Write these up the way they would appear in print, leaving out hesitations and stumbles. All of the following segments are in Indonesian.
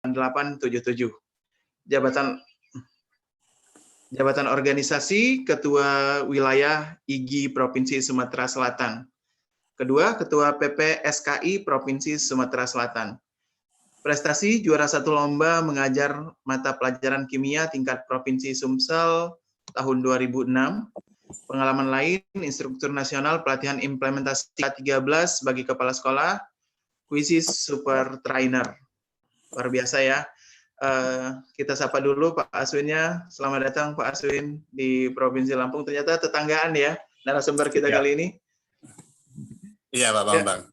877. Jabatan organisasi Ketua Wilayah IGI Provinsi Sumatera Selatan. Kedua, Ketua PPSKI Provinsi Sumatera Selatan. Prestasi juara 1 lomba mengajar mata pelajaran kimia tingkat Provinsi Sumsel tahun 2006. Pengalaman lain, instruktur nasional pelatihan implementasi K13 bagi kepala sekolah, kuisis super trainer. Luar biasa ya. Kita sapa dulu Pak Aswinnya. Selamat datang Pak Aswin di Provinsi Lampung. Ternyata tetanggaan ya narasumber kita kali ini. Iya Pak Bambang.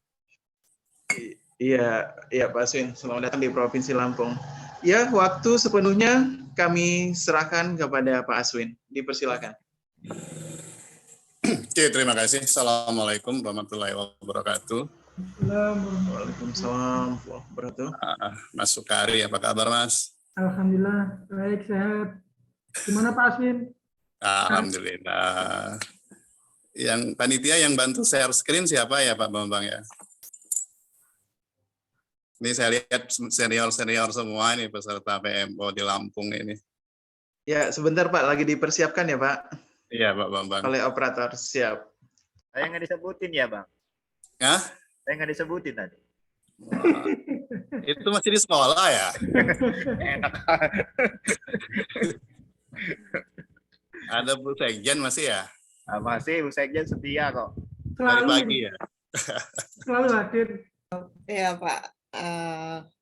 Iya Pak Aswin. Selamat datang di Provinsi Lampung. Ya, waktu sepenuhnya kami serahkan kepada Pak Aswin. Dipersilakan. Oke, terima kasih. Assalamualaikum warahmatullahi wabarakatuh. Waalaikumsalam warahmatullahi wabarakatuh. Mas Sukari, apa kabar Mas? Alhamdulillah, baik, sehat. Gimana Pak Aswin? Alhamdulillah. Yang panitia yang bantu share screen siapa ya Pak Bambang ya? Ini saya lihat senior-senior semua ini peserta PMO di Lampung ini. Ya, sebentar Pak, lagi dipersiapkan ya Pak? Iya Pak Bambang. Oleh operator, siap. Saya nggak disebutin ya Bang? Hah? Saya nggak disebutin tadi. Wah, itu masih di sekolah ya? Enak. Ada Bu Sekjen masih ya? Nah, masih Bu Sekjen setia kok. Dari Selalu, pagi ya? selalu hadir. Ya Pak,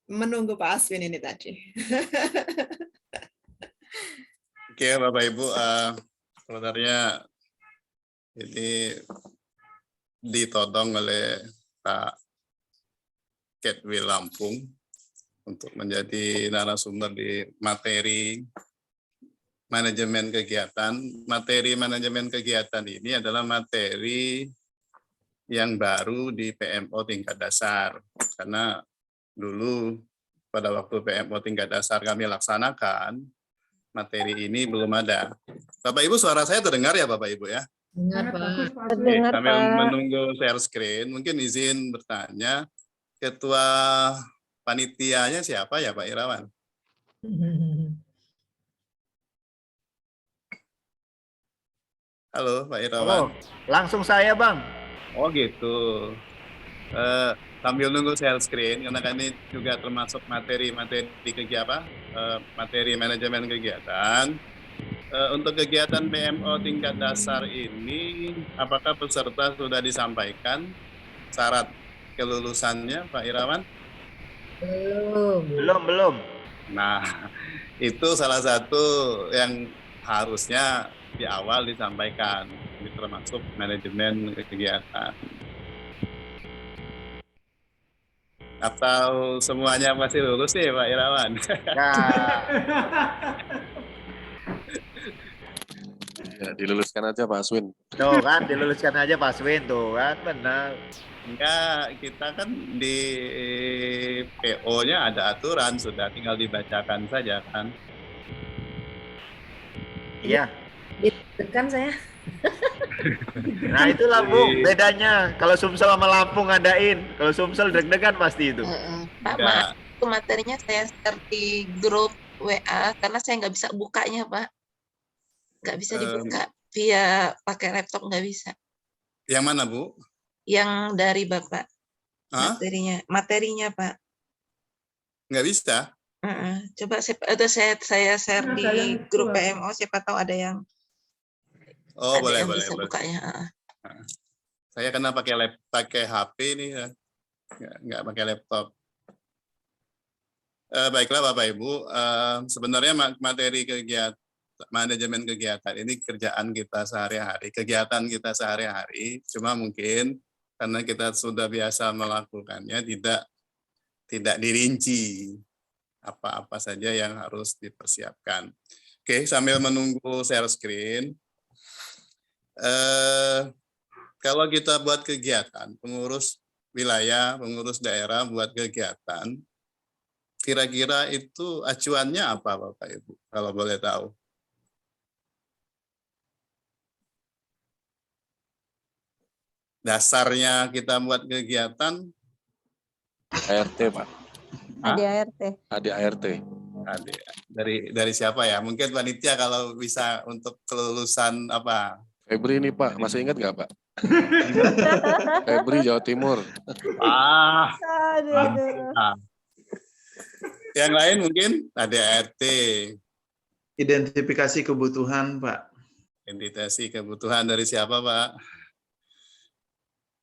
menunggu Pak Aswin ini tadi. Oke Bapak Ibu, sebenarnya ini ditodong oleh Pak Ketwil Lampung untuk menjadi narasumber di materi manajemen kegiatan. Materi manajemen kegiatan ini adalah materi yang baru di PMO tingkat dasar. Karena dulu pada waktu PMO tingkat dasar kami laksanakan, materi ini belum ada. Bapak Ibu, suara saya terdengar ya Bapak Ibu ya? Sangat bagus Pak Aswin. Oke, sambil menunggu share screen, mungkin izin bertanya, Ketua panitianya siapa ya Pak Irawan? Halo Pak Irawan. Oh, langsung saya Bang. Oh gitu. Sambil nunggu share screen, karena kami juga termasuk materi kegiatan, materi manajemen kegiatan. Untuk kegiatan PMO tingkat dasar ini, apakah peserta sudah disampaikan syarat kelulusannya, Pak Irawan? Belum. Nah, itu salah satu yang harusnya di awal disampaikan. Ini termasuk manajemen kegiatan. Atau semuanya masih lulus nih, Pak Irawan? Nah, Ya, diluluskan aja Pak Aswin. tuh kan diluluskan aja Pak Aswin tuh kan, benar. Enggak, kita kan di PO-nya ada aturan, sudah tinggal dibacakan saja kan. Iya. Ditekan saya. Nah itulah Bu, bedanya. Kalau Sumsel sama Lampung ngadain, kalau Sumsel deg-degan pasti itu. Pak, Enggak. maaf, itu materinya saya share di grup WA karena saya nggak bisa bukanya Pak. Nggak bisa dibuka via pakai laptop, nggak bisa. Yang mana Bu? Yang dari Bapak Hah? materinya Pak. Nggak bisa? Coba saya share Ada di yang grup keluar. PMO, siapa tahu ada yang Oh, boleh. bisa bukanya. Saya kena pakai HP nih, ya. Nggak pakai laptop. Baiklah Bapak Ibu, sebenarnya materi kegiatan manajemen kegiatan ini kerjaan kita sehari-hari, kegiatan kita sehari-hari. Cuma mungkin karena kita sudah biasa melakukannya, tidak dirinci apa-apa saja yang harus dipersiapkan. Oke, sambil menunggu share screen, kalau kita buat kegiatan, pengurus wilayah, pengurus daerah buat kegiatan, kira-kira itu acuannya apa Bapak Ibu, kalau boleh tahu? Dasarnya kita buat kegiatan ART Pak. ADART. ADART. Dari siapa ya? Mungkin panitia kalau bisa untuk kelulusan apa? Febri nih Pak, masih ingat nggak Pak? Febri Jawa Timur. Aduh. Mantap. Yang lain mungkin ADART. Identifikasi kebutuhan, Pak. Identifikasi kebutuhan dari siapa, Pak?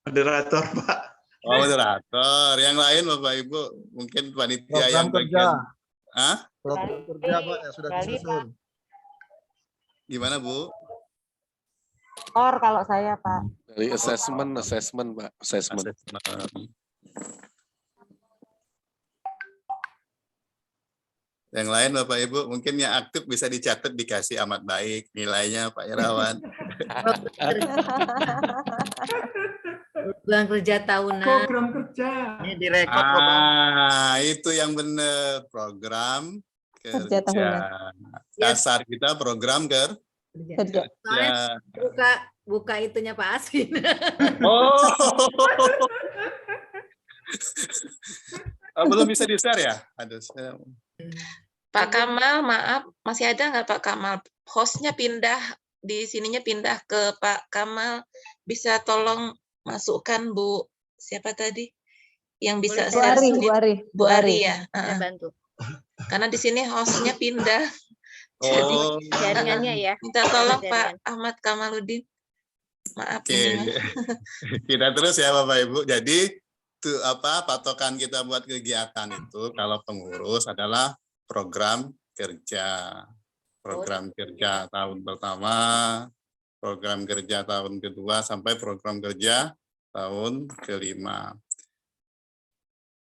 Moderator, Pak. Oh, moderator. Yang lain, Bapak Ibu, mungkin panitia Program yang kerja. bagian. Hah? Program kerja Pak yang sudah disusun. Gimana, Bu? Kalau saya, Pak. Dari assessment Pak. Assessment. Yang lain Bapak Ibu, mungkin yang aktif bisa dicatat dikasih amat baik nilainya Pak Irawan. Program kerja tahunan. Program kerja. Ini direkod kok, Pak. Itu yang benar, program Kerja kerja. tahunan. Dasar kita program Kerja. kerja. Buka itunya Pak Aswin. Oh. Belum bisa di-share ya? Aduh, Pak Kamal, maaf, masih ada nggak Pak Kamal? Hostnya pindah, di sininya pindah ke Pak Kamal. Bisa tolong masukkan Bu, siapa tadi? Yang bisa Bu share Ari, screen? Bu Ari. Bu Ari ya. Saya bantu. Karena di sini hostnya pindah. Oh. Jaringannya ya. Minta tolong Jaringan. Pak Ahmad Kamaludin. Maaf Oke. ini. Kita terus ya Bapak Ibu. Jadi patokan kita buat kegiatan itu kalau pengurus adalah program kerja. Program kerja tahun pertama, program kerja tahun kedua, sampai program kerja tahun kelima.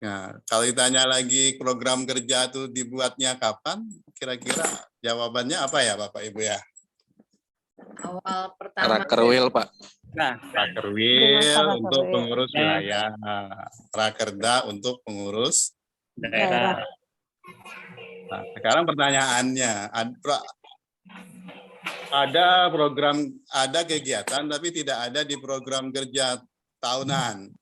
Nah, kalau ditanya lagi program kerja itu dibuatnya kapan, kira-kira jawabannya apa ya Bapak Ibu ya? Awal pertama. Rakerwil Pak. Rakerwil untuk pengurus wilayah, Rakerda untuk pengurus daerah. Nah, sekarang pertanyaannya, ada kegiatan tapi tidak ada di program kerja tahunan.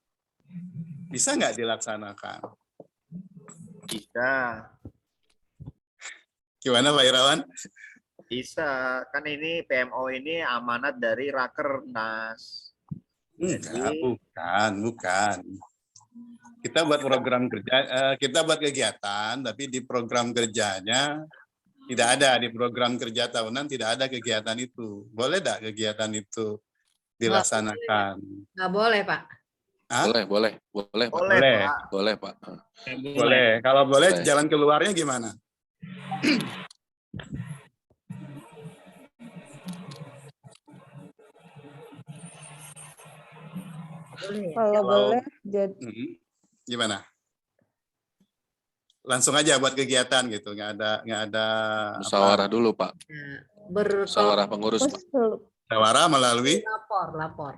Bisa nggak dilaksanakan? Bisa. Gimana Pak Irawan? Bisa. Kan ini PMO ini amanat dari Rakernas. Bukan. Kita buat program kerja, kita buat kegiatan, tapi di program kerjanya tidak ada. Di program kerja tahunan tidak ada kegiatan itu. Boleh tidak kegiatan itu dilaksanakan? Nggak boleh Pak. Hah? Boleh Pak. Boleh. Pak. Boleh Pak. Boleh. Kalau boleh, Boleh. jalan keluarnya gimana? Boleh ya. Kalau boleh, jadi Gimana? Langsung aja buat kegiatan gitu, nggak ada Musyawarah dulu Pak. Nah, Musyawarah pengurus Pak. musyawarah melalui lapor.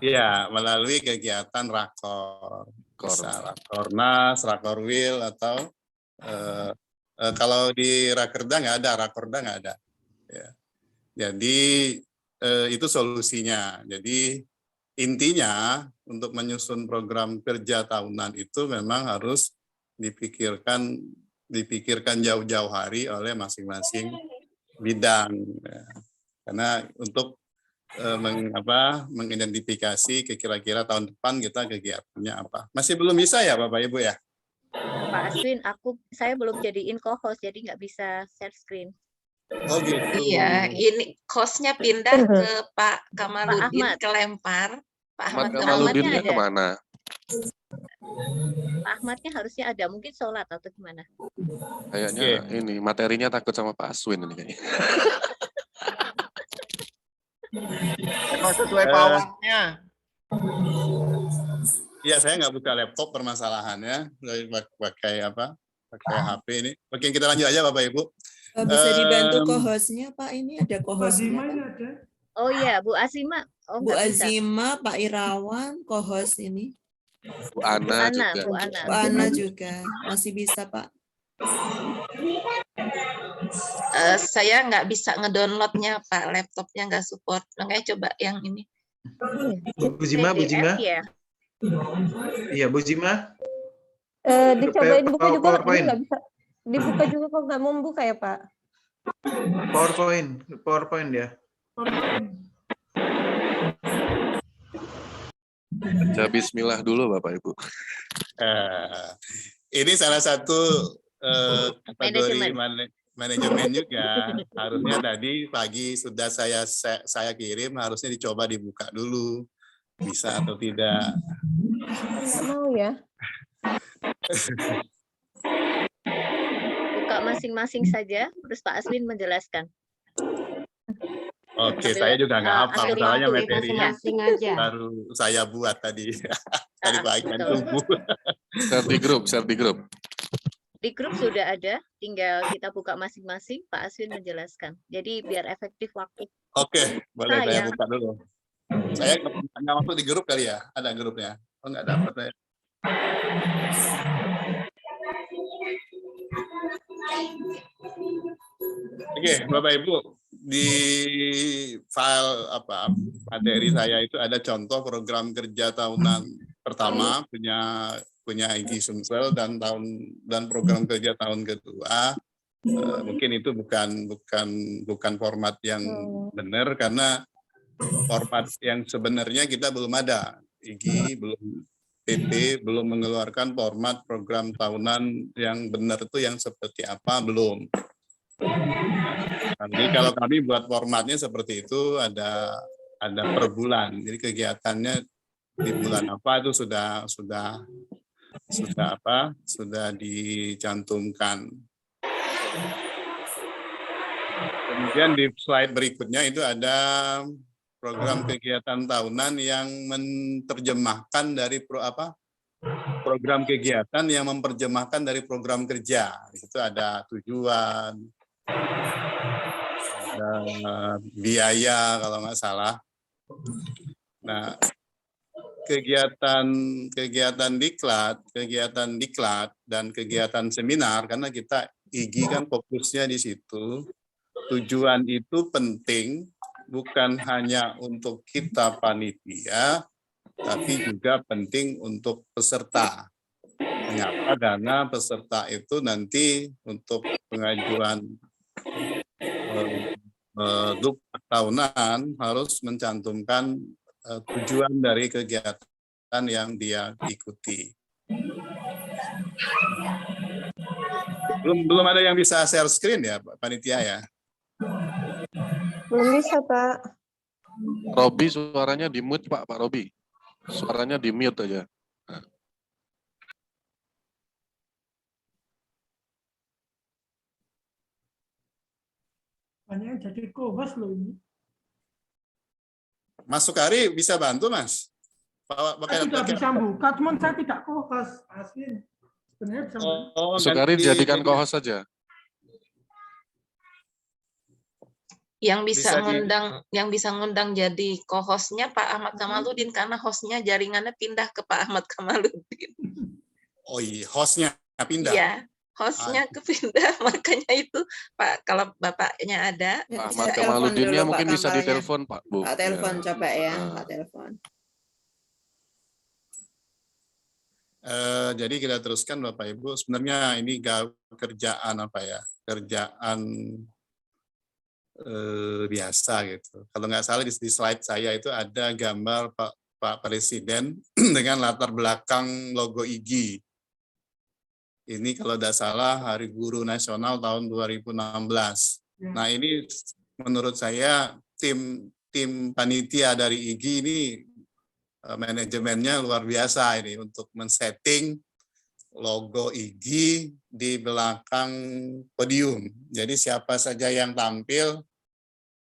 Iya, melalui kegiatan rakor. Bisa rakornas, rakorwil, atau kalau di rakerda nggak ada, rakorda nggak ada. Ya. Jadi itu solusinya. Jadi intinya untuk menyusun program kerja tahunan itu memang harus dipikirkan jauh-jauh hari oleh masing-masing bidang. Ya. Karena untuk mengidentifikasi kira-kira tahun depan kita kegiatannya apa. Masih belum bisa ya Bapak Ibu ya? Pak Aswin, saya belum jadiin co-host, jadi nggak bisa share screen. Oh gitu. Iya, ini hostnya pindah ke Pak Kamaludin, Ahmad. kelempar. Pak Ahmad Ahmad Kamaludinnya ada. kemana? Pak Ahmadnya harusnya ada, mungkin sholat atau gimana? Kayaknya ini materinya takut sama Pak Aswin ini kayaknya. Emang sesuai pawangnya. Iya, saya nggak buka laptop permasalahannya, pakai HP ini. Oke, kita lanjut aja Bapak Ibu. Bisa dibantu co-hostnya Pak, ini ada co-hostnya Pak. ada. Oh iya, Bu Azima. Oh, Bu nggak bisa. Azima, Pak Irawan, co-host ini. Bu Ana juga. Bu Ana. Bu Ana juga masih bisa Pak. Saya nggak bisa ngedownloadnya Pak, laptopnya nggak support. Makanya coba yang ini. Bu Zima, Bu Zima. PDF ya? Iya, Bu Zima. Dicobain buka juga, ini PowerPoint. nggak bisa dibuka juga kok nggak mau buka ya Pak. PowerPoint ya. Baca bismillah dulu Bapak Ibu. Ini salah satu kategori manajemen juga. Harusnya tadi pagi sudah saya kirim, harusnya dicoba dibuka dulu. Bisa atau tidak. Nggak mau ya. Buka masing-masing saja, terus Pak Aswin menjelaskan. Oke, saya juga nggak hafal, ambil soalnya waktu, materinya masing-masing aja. baru saya buat tadi. Tadi pagi betul. subuh. Share di grup. Di grup sudah ada, tinggal kita buka masing-masing, Pak Aswin menjelaskan. Jadi biar efektif waktu. Oke, boleh saya Saya. buka dulu. Saya nggak masuk di grup kali ya? Ada grupnya? Oh, nggak dapat ya. Oke, Bapak Ibu, di file materi saya itu ada contoh program kerja tahunan pertama punya IG Sumsel dan program kerja tahun kedua. Mungkin itu bukan format yang benar karena format yang sebenarnya kita belum ada. IG belum, PP belum mengeluarkan format program tahunan yang benar itu yang seperti apa, belum. Jadi kalau kami buat formatnya seperti itu ada per bulan. Jadi kegiatannya di bulan apa itu sudah dicantumkan. Kemudian di slide berikutnya itu ada program kegiatan tahunan yang menerjemahkan dari program kegiatan yang memperjemahkan dari program kerja. Itu ada tujuan, ada biaya kalau nggak salah. Nah, kegiatan diklat dan kegiatan seminar, karena kita IG kan fokusnya di situ. Tujuan itu penting bukan hanya untuk kita panitia, tapi juga penting untuk peserta. Mengapa? Karena peserta itu nanti untuk pengajuan duklat tahunan harus mencantumkan tujuan dari kegiatan yang dia ikuti. Belum ada yang bisa share screen ya, Pak Panitia ya? Belum bisa Pak. Robi suaranya di mute Pak Robi. Suaranya di mute aja. Banyak jadi co-host loh ini. Mas Sukari bisa bantu, Mas? Saya tidak bisa buka, cuman saya tidak co-host. Asli. Sebenarnya bisa buka. Sukari jadikan co-host saja. Yang bisa ngundang jadi co-hostnya Pak Ahmad Kamaludin karena hostnya jaringannya pindah ke Pak Ahmad Kamaludin. Oh iya, hostnya pindah. Iya, hostnya kepindah, makanya itu Pak, kalau bapaknya ada. Ya, Pak Ahmad Kamaludinnya mungkin bisa ditelepon Pak Bu. Pak telepon Ya. coba ya, Pak telepon. Jadi kita teruskan Bapak Ibu. Sebenarnya ini kerjaan kerjaan biasa gitu. Kalau nggak salah di slide saya itu ada gambar Pak Presiden dengan latar belakang logo IG. Ini kalau tidak salah Hari Guru Nasional tahun 2016. Nah ini menurut saya tim panitia dari IG ini manajemennya luar biasa ini untuk men-setting logo IG di belakang podium. Jadi siapa saja yang tampil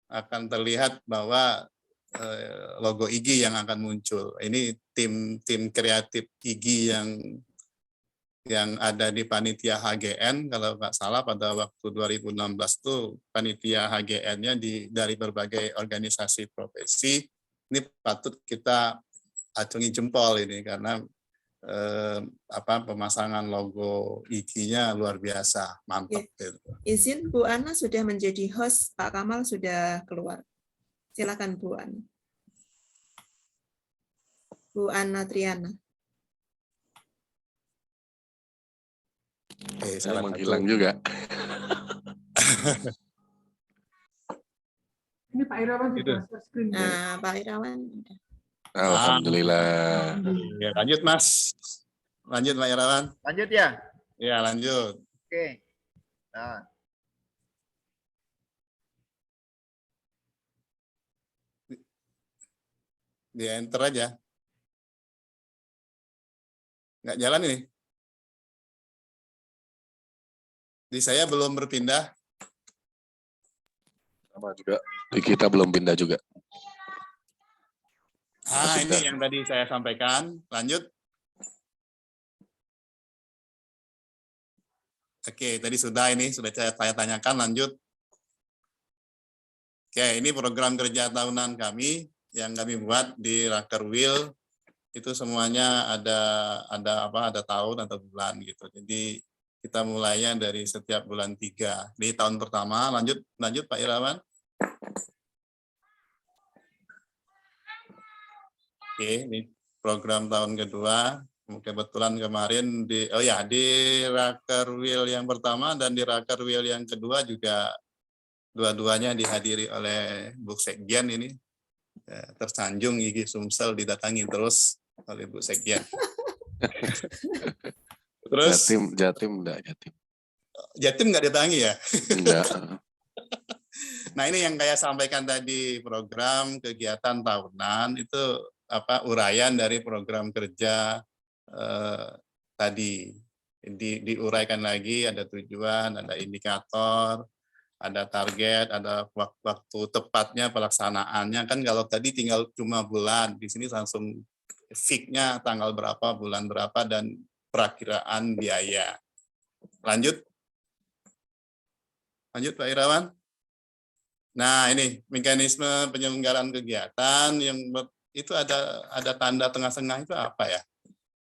akan terlihat bahwa logo IG yang akan muncul. Ini tim kreatif IG yang ada di panitia HGN, kalau nggak salah pada waktu 2016 itu panitia HGN-nya dari berbagai organisasi profesi. Ini patut kita acungi jempol ini karena pemasangan logo IG-nya luar biasa, mantap. Ya. Izin Bu Ana sudah menjadi host, Pak Kamal sudah keluar. Silakan Bu Ana. Bu Ana Triana. Saya menghilang juga. Ini Pak Irawan sudah share screen. Nah, Pak Irawan. Alhamdulillah. Ya, lanjut Mas. Lanjut Pak Irawan. Lanjut ya. Ya, lanjut. Oke. Nah, Di enter aja. Nggak jalan ini. Di saya belum berpindah. Sama juga. Di kita belum pindah juga. Ini yang tadi saya sampaikan. Lanjut. Oke, tadi sudah saya tanyakan. Lanjut. Oke, ini program kerja tahunan kami yang kami buat di Raker Wheel. Itu semuanya ada tahun atau bulan gitu. Jadi kita mulainya dari setiap bulan 3. Di tahun pertama, lanjut Pak Irawan. Oke, ini program tahun kedua. Kebetulan kemarin di Raker Wheel yang pertama dan di Raker Wheel yang kedua juga dua-duanya dihadiri oleh Bu Sekjen ini. Tersanjung Igi Sumsel didatangi terus oleh Bu Sekjen. Terus Jatim. Jatim nggak didatangi ya? Enggak. Nah, ini yang saya sampaikan tadi, program kegiatan tahunan itu uraian dari program kerja tadi. Diuraikan lagi, ada tujuan, ada indikator, ada target, ada waktu tepatnya pelaksanaannya. Kan kalau tadi tinggal cuma bulan, di sini langsung fix-nya tanggal berapa, bulan berapa, dan perakiraan biaya. Lanjut Pak Irawan. Nah, ini mekanisme penyelenggaraan kegiatan yang itu ada tanda tengah-tengah itu apa ya?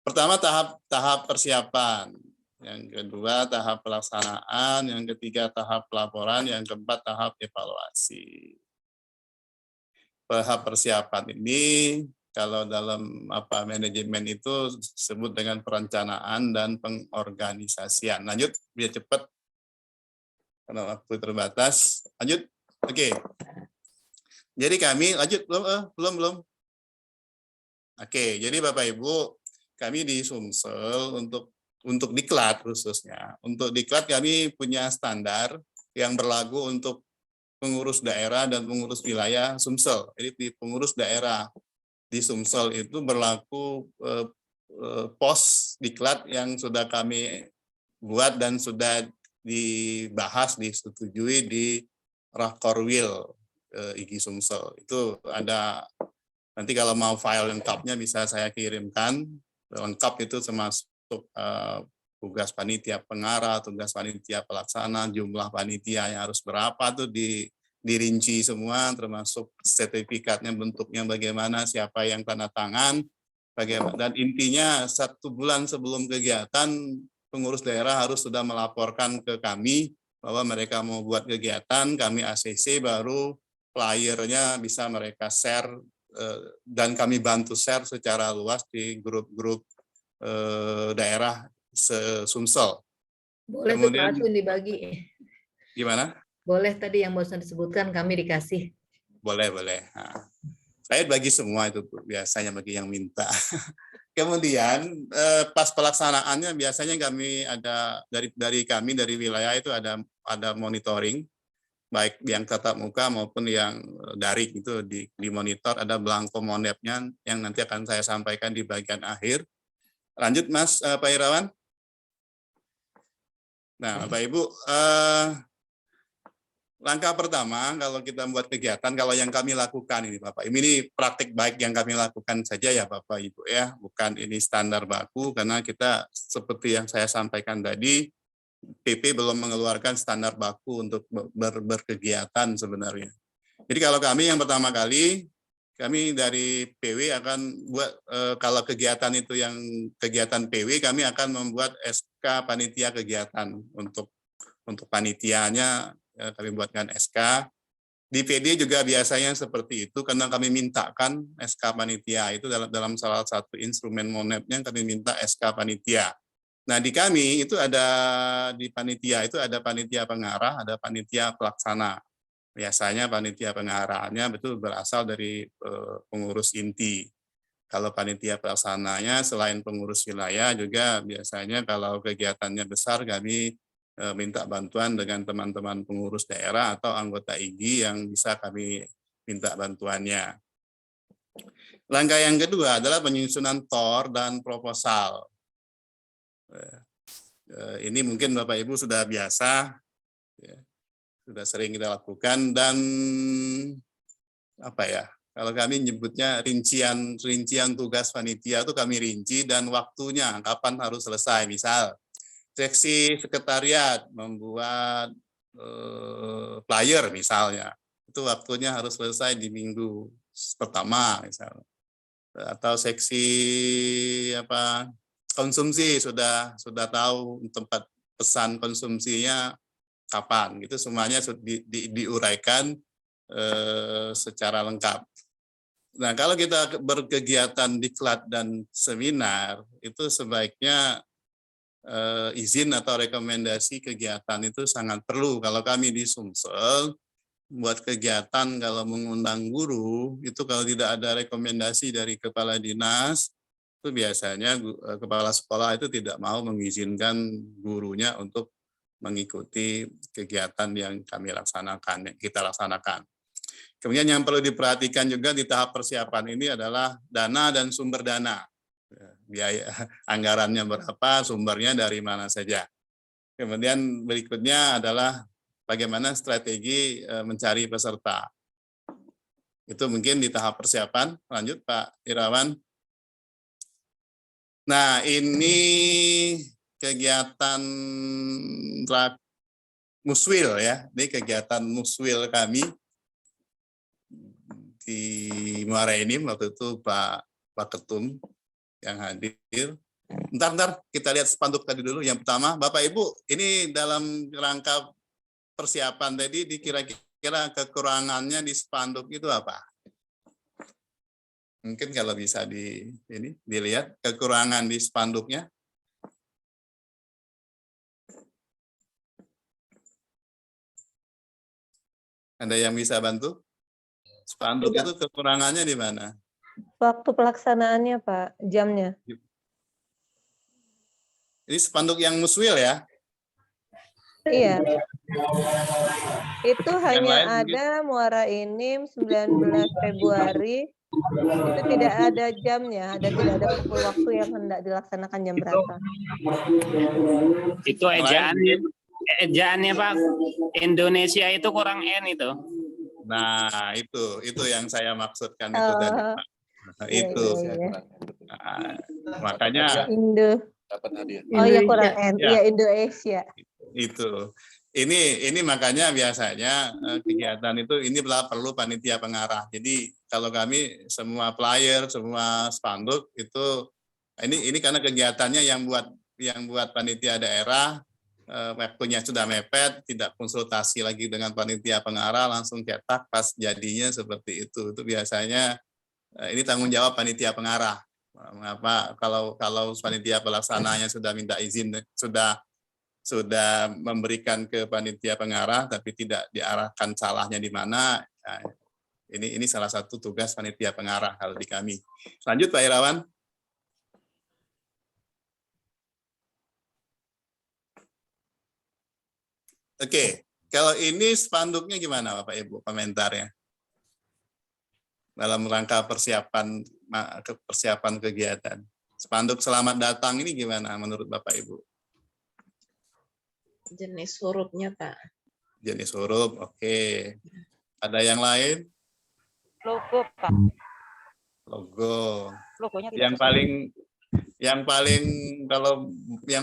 Pertama tahap persiapan, yang kedua tahap pelaksanaan, yang ketiga tahap pelaporan, yang keempat tahap evaluasi. Tahap persiapan ini kalau dalam manajemen itu disebut dengan perencanaan dan pengorganisasian. Lanjut biar cepat karena waktu terbatas. Lanjut. Oke. Jadi kami lanjut belum. Oke, jadi Bapak Ibu, kami di Sumsel untuk diklat khususnya. Untuk diklat kami punya standar yang berlaku untuk pengurus daerah dan pengurus wilayah Sumsel. Jadi di pengurus daerah di Sumsel itu berlaku pos diklat yang sudah kami buat dan sudah dibahas, disetujui di Raker Wheel Igi Sumsel. Itu ada, nanti kalau mau file lengkapnya bisa saya kirimkan. Lengkap itu termasuk tugas panitia pengarah, tugas panitia pelaksana, jumlah panitia yang harus berapa tuh dirinci semua, termasuk sertifikatnya bentuknya bagaimana, siapa yang tanda tangan, bagaimana, dan intinya 1 bulan sebelum kegiatan pengurus daerah harus sudah melaporkan ke kami bahwa mereka mau buat kegiatan, kami ACC, baru flyernya bisa mereka share dan kami bantu share secara luas di grup-grup daerah Sumsel. Boleh kemudian tuh Pak dibagi. Gimana? Boleh tadi yang barusan disebutkan kami dikasih. Boleh. Nah, saya bagi semua itu biasanya bagi yang minta. Kemudian pas pelaksanaannya biasanya kami ada dari kami dari wilayah itu ada monitoring, baik yang tatap muka maupun yang daring itu dimonitor, ada belangko monepnya yang nanti akan saya sampaikan di bagian akhir. Lanjut Mas Pak Irawan. Nah, Bapak Ibu, langkah pertama kalau kita membuat kegiatan, kalau yang kami lakukan ini Bapak, ini praktik baik yang kami lakukan saja ya Bapak Ibu ya, bukan ini standar baku, karena kita seperti yang saya sampaikan tadi, PP belum mengeluarkan standar baku untuk berkegiatan sebenarnya. Jadi kalau kami yang pertama kali, kami dari PW akan buat, kalau kegiatan itu yang kegiatan PW, kami akan membuat SK panitia kegiatan untuk panitianya. Kami buatkan SK, Di PD juga biasanya seperti itu karena kami mintakan SK panitia itu dalam salah satu instrumen monepnya kami minta SK panitia. Nah di kami itu ada di panitia itu ada panitia pengarah, ada panitia pelaksana. Biasanya panitia pengarahannya betul berasal dari pengurus inti. Kalau panitia pelaksananya selain pengurus wilayah juga biasanya kalau kegiatannya besar kami minta bantuan dengan teman-teman pengurus daerah atau anggota IGI yang bisa kami minta bantuannya. Langkah yang kedua adalah penyusunan TOR dan proposal. Ini mungkin Bapak Ibu sudah biasa, sudah sering kita lakukan dan apa ya? Kalau kami nyebutnya rincian tugas panitia itu kami rinci dan waktunya kapan harus selesai. Misal seksi sekretariat membuat flyer misalnya, itu waktunya harus selesai di minggu pertama misalnya. Atau seksi konsumsi sudah tahu tempat pesan konsumsinya kapan, gitu semuanya diuraikan secara lengkap. Nah, kalau kita berkegiatan diklat dan seminar itu sebaiknya izin atau rekomendasi kegiatan itu sangat perlu. Kalau kami di Sumsel buat kegiatan kalau mengundang guru itu kalau tidak ada rekomendasi dari kepala dinas itu biasanya kepala sekolah itu tidak mau mengizinkan gurunya untuk mengikuti kegiatan yang kita laksanakan. Kemudian yang perlu diperhatikan juga di tahap persiapan ini adalah dana dan sumber dana. Biaya anggarannya berapa, sumbernya dari mana saja. Kemudian berikutnya adalah bagaimana strategi mencari peserta. Itu mungkin di tahap persiapan. Lanjut Pak Irawan. Nah, ini kegiatan muswil ya. Ini kegiatan muswil kami di Muara Enim waktu itu Pak Ketum yang hadir. Bentar, kita lihat spanduk tadi dulu. Yang pertama, Bapak Ibu, ini dalam rangka persiapan tadi, kira-kira kekurangannya di spanduk itu apa? Mungkin kalau bisa dilihat kekurangan di spanduknya. Ada yang bisa bantu? Spanduk itu kekurangannya di mana? Waktu pelaksanaannya, Pak, jamnya. Ini spanduk yang muswil ya? Iya. Itu hanya lain ada Muara Enim 19 Februari. Itu tidak ada jamnya, tidak ada pukul waktu yang hendak dilaksanakan jam berapa. Itu ejaannya Pak. Indonesia itu kurang N itu. Nah, itu yang saya maksudkan itu tadi, Pak. Itu. Iya. Nah, makanya Indo. Oh iya kurang N. Iya Indonesia. Itu. Ini makanya biasanya kegiatan itu ini perlu panitia pengarah. Jadi kalau kami semua flyer, semua spanduk itu ini karena kegiatannya yang buat panitia daerah waktunya sudah mepet, tidak konsultasi lagi dengan panitia pengarah, langsung cetak pas jadinya seperti itu. Itu biasanya ini tanggung jawab panitia pengarah. Mengapa kalau panitia pelaksananya sudah minta izin, sudah memberikan ke panitia pengarah tapi tidak diarahkan salahnya di mana. Nah, ini salah satu tugas panitia pengarah kalau di kami. Lanjut Pak Irawan. Oke, kalau ini spanduknya gimana Bapak Ibu komentarnya? Dalam rangka persiapan kegiatan. Spanduk selamat datang ini gimana menurut Bapak Ibu? Jenis hurufnya, Pak. Jenis huruf, oke. Ada yang lain? Logo, Pak. Logo. Logonya yang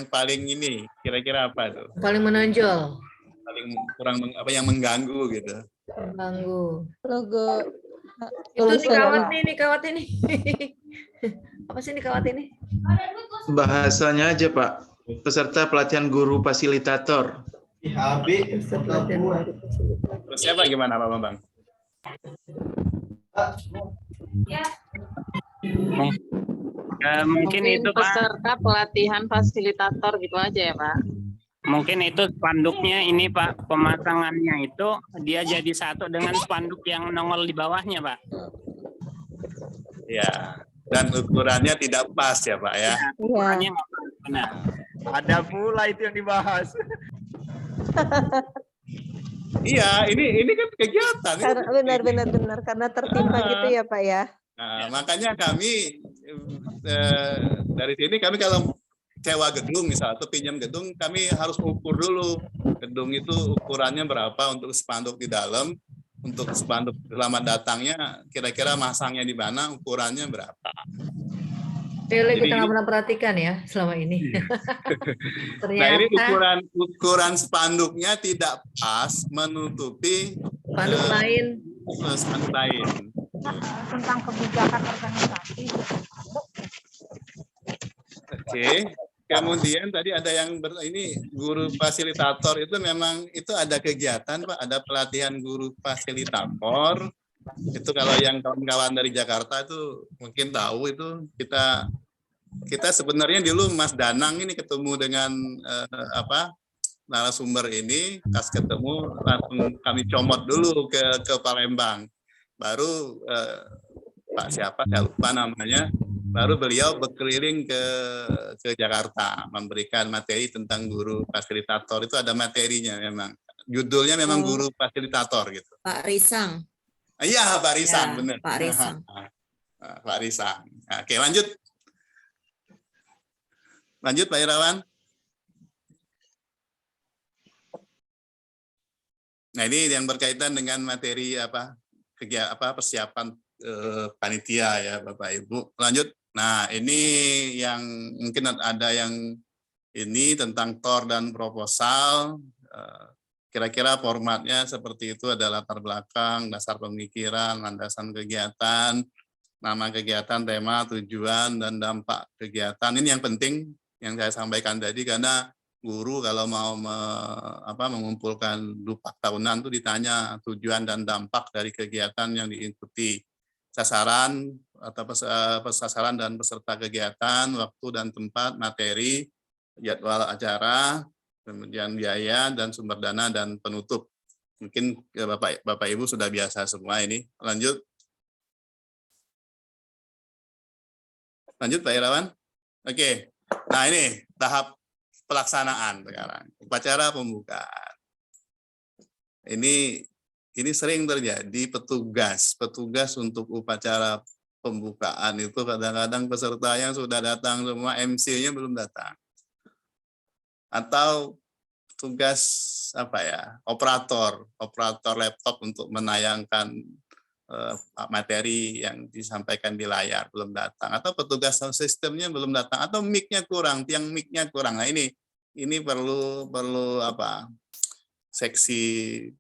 paling ini kira-kira apa itu? Paling menonjol. Paling kurang yang mengganggu gitu. Mengganggu. Logo. Itu nih kawat ini. Apa sih ini kawat ini? Bahasanya aja Pak. Peserta pelatihan guru fasilitator. Terus siapa gimana Pak Bambang? Mungkin itu Pak. peserta pelatihan fasilitator gitu aja ya Pak. Mungkin itu spanduknya ini Pak, pemasangannya itu dia jadi satu dengan spanduk yang nongol di bawahnya Pak. Ya, dan ukurannya tidak pas ya Pak ya. Ukurannya nggak pas, benar. Ada pula itu yang dibahas. Iya, ini kan kegiatan. Benar karena tertimpa gitu ya Pak ya. Nah, makanya kami dari sini kami kalau sewa gedung misal atau pinjam gedung, kami harus ukur dulu gedung itu ukurannya berapa untuk spanduk di dalam, untuk spanduk selamat datangnya kira-kira masangnya di mana, ukurannya berapa. Jadi kita nggak pernah perhatikan ya selama ini. Nah ini ukuran spanduknya tidak pas menutupi spanduk lain. Spanduk lain. Tentang kebijakan organisasi. Oke. Kemudian tadi ada yang ini guru fasilitator itu memang itu ada kegiatan Pak, ada pelatihan guru fasilitator. Itu kalau yang kawan-kawan dari Jakarta itu mungkin tahu itu kita sebenarnya dulu Mas Danang ini ketemu dengan narasumber ini, pas ketemu langsung kami comot dulu ke Palembang. Baru Pak siapa saya lupa namanya, baru beliau berkeliling ke Jakarta memberikan materi tentang guru fasilitator. Itu ada materinya memang. Judulnya memang guru fasilitator gitu. Pak Risang. Iya, Pak Risang, Ya, benar. Pak Risang. Pak Risang. Oke, lanjut. Lanjut Pak Irawan. Nah, ini yang berkaitan dengan materi persiapan panitia ya Bapak Ibu. Lanjut. Nah, ini yang mungkin ada yang ini tentang TOR dan proposal. Kira-kira formatnya seperti itu, ada latar belakang, dasar pemikiran, landasan kegiatan, nama kegiatan, tema, tujuan, dan dampak kegiatan. Ini yang penting yang saya sampaikan tadi, karena guru kalau mau mengumpulkan dupak tahunan itu ditanya tujuan dan dampak dari kegiatan yang diikuti, sasaran atau sasaran dan peserta kegiatan, waktu dan tempat, materi, jadwal acara, kemudian biaya dan sumber dana dan penutup. Mungkin Bapak Ibu sudah biasa semua ini. Lanjut. Lanjut Pak Irawan. Oke. Nah ini tahap pelaksanaan sekarang. Upacara pembukaan. Ini sering terjadi petugas untuk upacara pembukaan itu kadang-kadang peserta yang sudah datang semua, MC-nya belum datang. Atau tugas operator laptop untuk menayangkan materi yang disampaikan di layar belum datang, atau petugas sound sistemnya belum datang, atau mic-nya kurang, tiang mic-nya kurang. Nah ini perlu seksi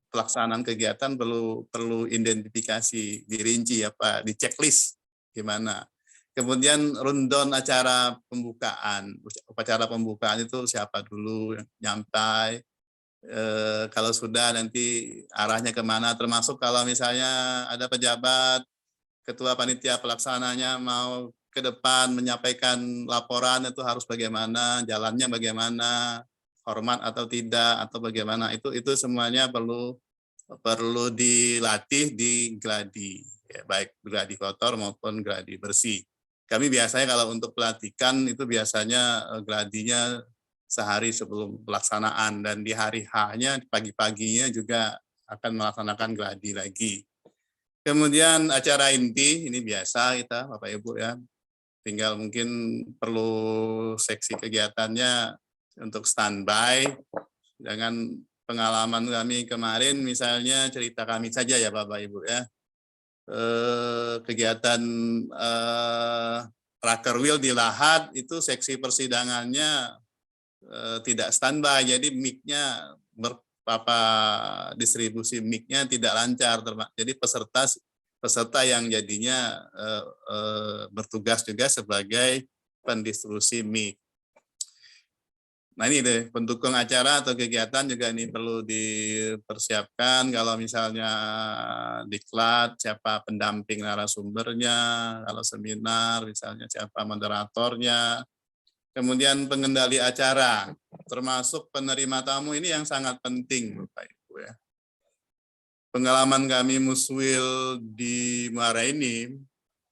pelaksanaan kegiatan perlu identifikasi, dirinci di checklist gimana. Kemudian rundown acara pembukaan, upacara pembukaan itu siapa dulu yang nyampai, kalau sudah nanti arahnya kemana, termasuk kalau misalnya ada pejabat, ketua panitia pelaksananya mau ke depan menyampaikan laporan itu harus bagaimana, jalannya bagaimana, hormat atau tidak, atau bagaimana, itu semuanya perlu dilatih di gladi, ya, baik gladi kotor maupun gladi bersih. Kami biasanya kalau untuk pelatihan itu biasanya gladinya sehari sebelum pelaksanaan, dan di hari H-nya pagi-paginya juga akan melaksanakan gladi lagi. Kemudian acara inti ini biasa kita Bapak Ibu ya, tinggal mungkin perlu seksi kegiatannya untuk standby. Dengan pengalaman kami kemarin, misalnya cerita kami saja ya Bapak Ibu ya, kegiatan Rakerwil di Lahat itu seksi persidangannya tidak standby, jadi mic-nya distribusi mic-nya tidak lancar, jadi peserta yang jadinya bertugas juga sebagai pendistribusi mic. Nah ini deh, pendukung acara atau kegiatan juga ini perlu dipersiapkan. Kalau misalnya diklat, siapa pendamping narasumbernya, kalau seminar misalnya siapa moderatornya, kemudian pengendali acara, termasuk penerima tamu ini yang sangat penting, Bapak Ibu ya. Pengalaman kami Muswil di Muara ini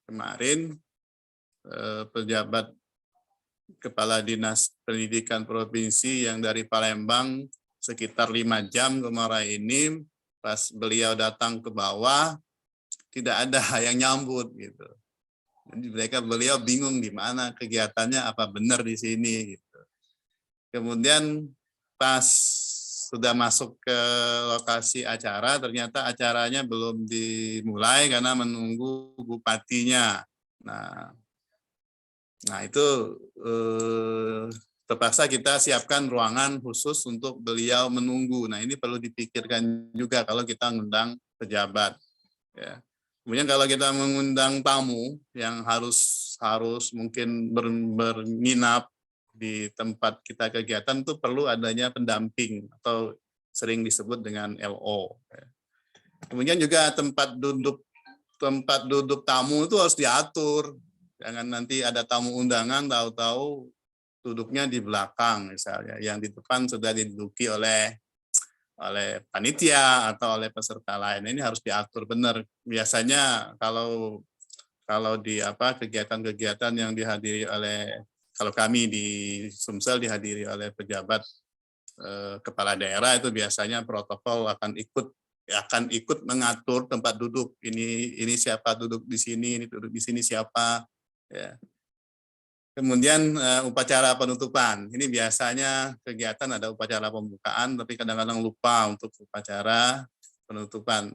kemarin, pejabat Kepala Dinas Pendidikan Provinsi yang dari Palembang sekitar 5 jam ke Muara ini, pas beliau datang ke bawah, tidak ada yang nyambut gitu. Jadi beliau bingung di mana kegiatannya, apa benar di sini gitu. Kemudian pas sudah masuk ke lokasi acara, ternyata acaranya belum dimulai karena menunggu bupatinya. Nah itu terpaksa kita siapkan ruangan khusus untuk beliau menunggu. Nah ini perlu dipikirkan juga kalau kita mengundang pejabat. Ya. Kemudian kalau kita mengundang tamu yang harus mungkin berminap di tempat kita kegiatan, itu perlu adanya pendamping atau sering disebut dengan LO. Kemudian juga tempat duduk tamu itu harus diatur. Jangan nanti ada tamu undangan tahu-tahu duduknya di belakang misalnya, yang di depan sudah diduduki oleh panitia atau oleh peserta lain. Ini harus diatur benar. Biasanya kalau di kegiatan-kegiatan yang dihadiri oleh, kalau kami di Sumsel dihadiri oleh pejabat kepala daerah, itu biasanya protokol akan ikut mengatur tempat duduk. Ini siapa duduk di sini, ini duduk di sini siapa. Ya. Kemudian upacara penutupan. Ini biasanya kegiatan ada upacara pembukaan, tapi kadang-kadang lupa untuk upacara penutupan.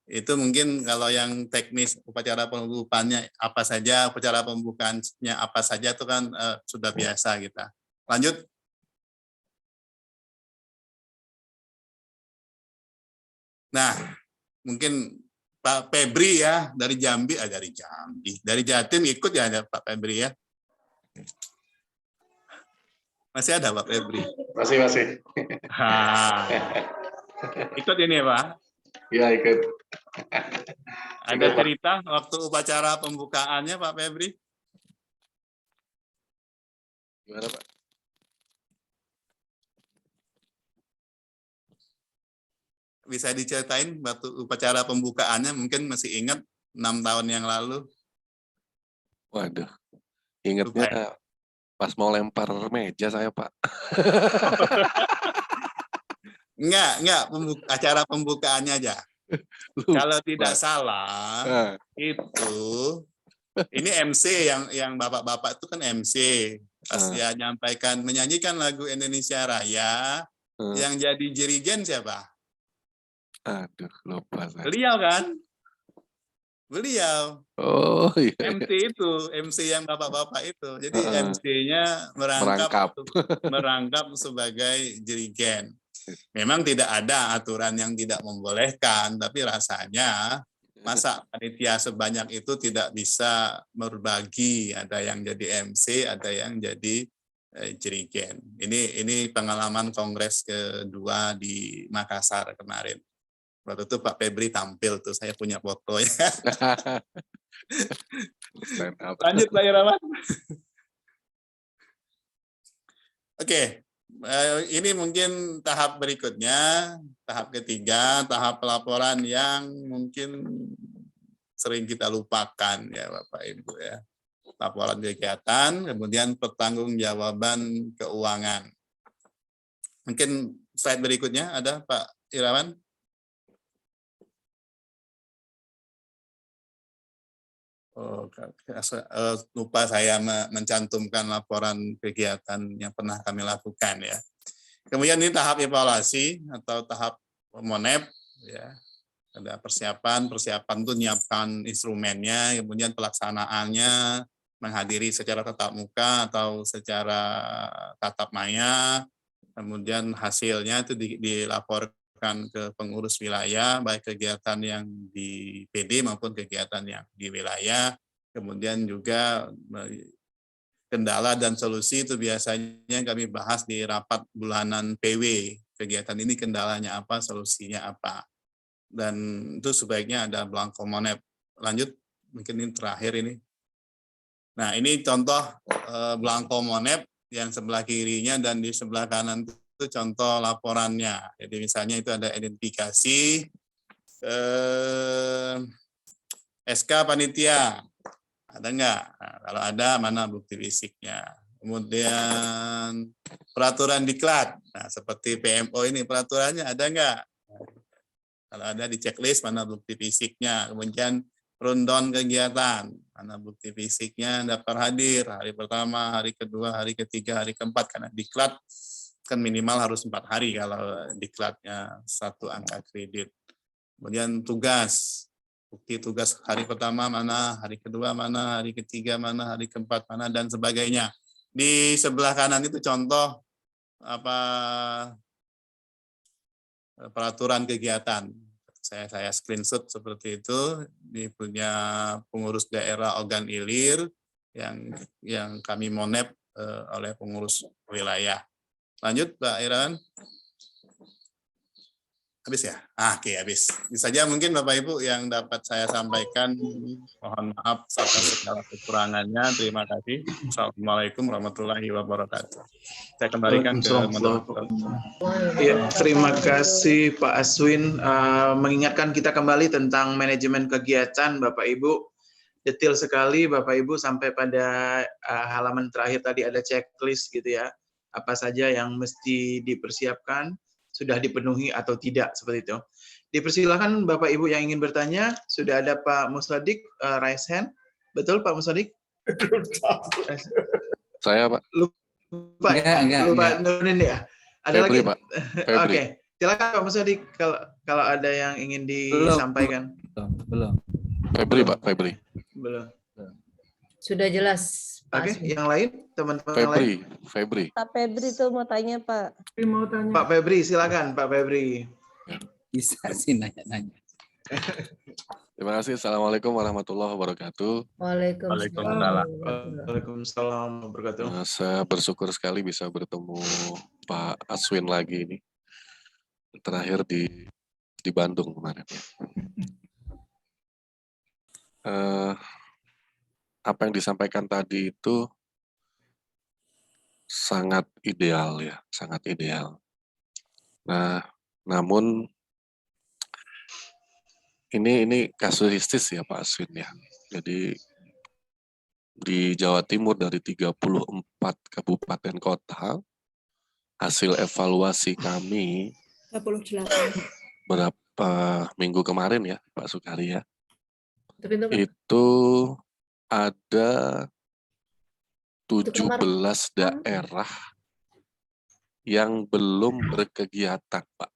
Itu mungkin kalau yang teknis upacara penutupannya apa saja, upacara pembukaannya apa saja, itu kan sudah biasa kita. Lanjut. Nah, mungkin Pak Febri ya dari Jambi, dari Jatim ikut ya ada Pak Febri ya. Masih ada Pak Febri? Masih. Ikut ini ya Pak? Iya ikut. Ada cerita waktu upacara pembukaannya Pak Febri? Gimana Pak? Bisa diceritain waktu upacara pembukaannya, mungkin masih ingat 6 tahun yang lalu? Waduh, ingatnya pas mau lempar meja saya Pak. Enggak, acara pembukaannya aja. Kalau tidak salah, itu ini MC yang bapak-bapak itu kan MC. Pas dia menyanyikan lagu Indonesia Raya, yang jadi jerigen siapa? Aduh, lupa saya. Beliau kan? Beliau. Oh iya. MC yang bapak-bapak itu. Jadi MC-nya merangkap sebagai jerigen. Memang tidak ada aturan yang tidak membolehkan, tapi rasanya masa panitia sebanyak itu tidak bisa berbagi, ada yang jadi MC, ada yang jadi jerigen. Ini pengalaman kongres kedua di Makassar kemarin. Waktu itu Pak Febri tampil tuh, saya punya fotonya. Lanjut Pak Irawan. Oke, ini mungkin tahap berikutnya, tahap ketiga, tahap pelaporan yang mungkin sering kita lupakan ya Bapak Ibu ya. Laporan kegiatan, kemudian pertanggungjawaban keuangan. Mungkin slide berikutnya ada Pak Irawan. Lupa saya mencantumkan laporan kegiatan yang pernah kami lakukan ya. Kemudian ini tahap evaluasi atau tahap monep ya. Ada persiapan itu menyiapkan instrumennya, kemudian pelaksanaannya, menghadiri secara tatap muka atau secara tatap maya, kemudian hasilnya itu dilaporkan ke pengurus wilayah, baik kegiatan yang di PD maupun kegiatan yang di wilayah, kemudian juga kendala dan solusi itu biasanya kami bahas di rapat bulanan PW. Kegiatan ini kendalanya apa, solusinya apa. Dan itu sebaiknya ada Blanko Monep. Lanjut, mungkin ini terakhir ini. Nah, ini contoh Blanko Monep yang sebelah kirinya dan di sebelah kanan itu contoh laporannya. Jadi misalnya itu ada identifikasi SK panitia. Ada enggak? Nah, kalau ada, mana bukti fisiknya. Kemudian peraturan diklat. Nah, seperti PMO ini, peraturannya ada enggak? Kalau ada di checklist, mana bukti fisiknya. Kemudian rundown kegiatan. Mana bukti fisiknya, daftar hadir. Hari pertama, hari kedua, hari ketiga, hari keempat. Karena diklat kan minimal harus 4 hari kalau diklatnya 1 angka kredit. Kemudian tugas. Bukti tugas hari pertama mana, hari kedua mana, hari ketiga mana, hari keempat mana, dan sebagainya. Di sebelah kanan itu contoh peraturan kegiatan. Saya screenshot seperti itu. Ini punya pengurus daerah Ogan Ilir yang kami monep oleh pengurus wilayah. Lanjut, Pak Irawan. Habis ya? Oke, habis. Ini saja mungkin Bapak Ibu yang dapat saya sampaikan. Mohon maaf atas segala kekurangannya. Terima kasih. Assalamualaikum warahmatullahi wabarakatuh. Saya kembalikan ke moderator. Ya, terima kasih Pak Aswin. Mengingatkan kita kembali tentang manajemen kegiatan Bapak Ibu. Detail sekali Bapak Ibu sampai pada halaman terakhir tadi ada checklist gitu ya. Apa saja yang mesti dipersiapkan, sudah dipenuhi atau tidak, seperti itu. Dipersilakan Bapak Ibu yang ingin bertanya, sudah ada Pak Musadik raise hand. Betul Pak Musadik? Saya Pak. Lupa Nurin ya? Ada Febri, lagi? Pak. Oke, silakan Pak Musadik kalau ada yang ingin disampaikan. Belum. Febri Pak, Febri. Belum. Sudah jelas. Oke, yang lain, teman-teman yang lain. Febri. Pak Febri tuh mau tanya, Pak. Mau tanya. Pak Febri, silakan Pak Febri. Bisa sih nanya-nanya. Terima kasih. Assalamualaikum warahmatullahi wabarakatuh. Waalaikumsalam. Waalaikumsalam wabarakatuh. Saya bersyukur sekali bisa bertemu Pak Aswin lagi ini. Terakhir di Bandung kemarin. Apa yang disampaikan tadi itu sangat ideal ya, sangat ideal. Nah, namun ini kasuistis ya Pak Aswin ya. Jadi di Jawa Timur dari 34 kabupaten kota, hasil evaluasi kami 38. berapa minggu kemarin ya Pak Sukari ya, Itu ada 17 daerah yang belum berkegiatan, Pak.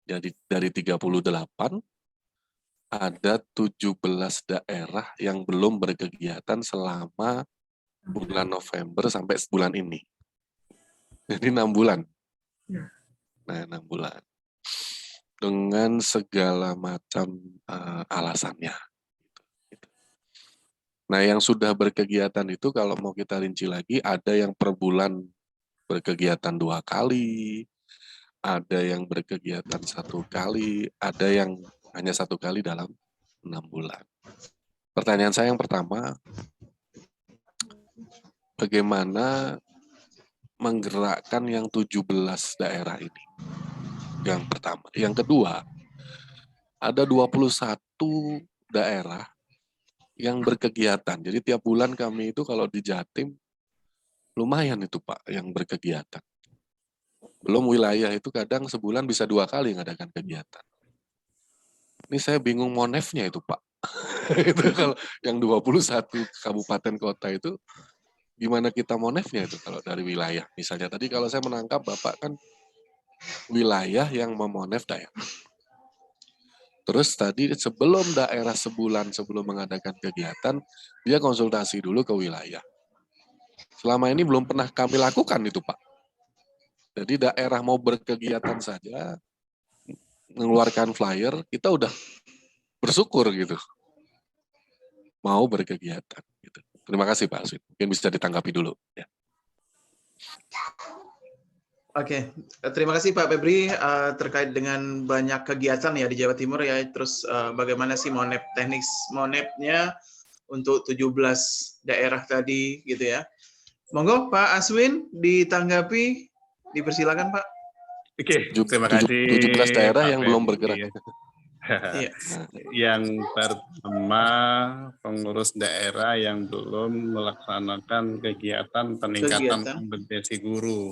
Jadi dari 38 ada 17 daerah yang belum berkegiatan selama bulan November sampai bulan ini. Jadi 6 bulan. Nah, 6 bulan. Dengan segala macam alasannya. Nah, yang sudah berkegiatan itu kalau mau kita rinci lagi, ada yang per bulan berkegiatan 2 kali, ada yang berkegiatan 1 kali, ada yang hanya 1 kali dalam 6 bulan. Pertanyaan saya yang pertama, bagaimana menggerakkan yang 17 daerah ini? Yang pertama. Yang kedua, ada 21 daerah yang berkegiatan. Jadi tiap bulan kami itu kalau di Jatim, lumayan itu Pak yang berkegiatan. Belum wilayah itu kadang sebulan bisa 2 kali mengadakan kegiatan. Ini saya bingung monefnya itu Pak. Itu kalau yang 21 kabupaten kota itu, gimana kita monefnya itu kalau dari wilayah. Misalnya tadi kalau saya menangkap Bapak kan wilayah yang memonef daerah. Terus tadi sebelum daerah sebulan sebelum mengadakan kegiatan, dia konsultasi dulu ke wilayah. Selama ini belum pernah kami lakukan itu Pak. Jadi daerah mau berkegiatan saja, mengeluarkan flyer, kita udah bersyukur gitu. Mau berkegiatan. Gitu. Terima kasih Pak Aswin. Mungkin bisa ditanggapi dulu. Ya. Oke, terima kasih Pak Febri terkait dengan banyak kegiatan ya di Jawa Timur ya. Terus bagaimana sih monepnya untuk 17 daerah tadi gitu ya. Monggo Pak Aswin ditanggapi, dipersilakan Pak. Oke, terima kasih. 17 daerah Pak yang Febri. belum bergerak. Iya. Yang pertama, pengurus daerah yang belum melaksanakan kegiatan peningkatan kompetensi guru.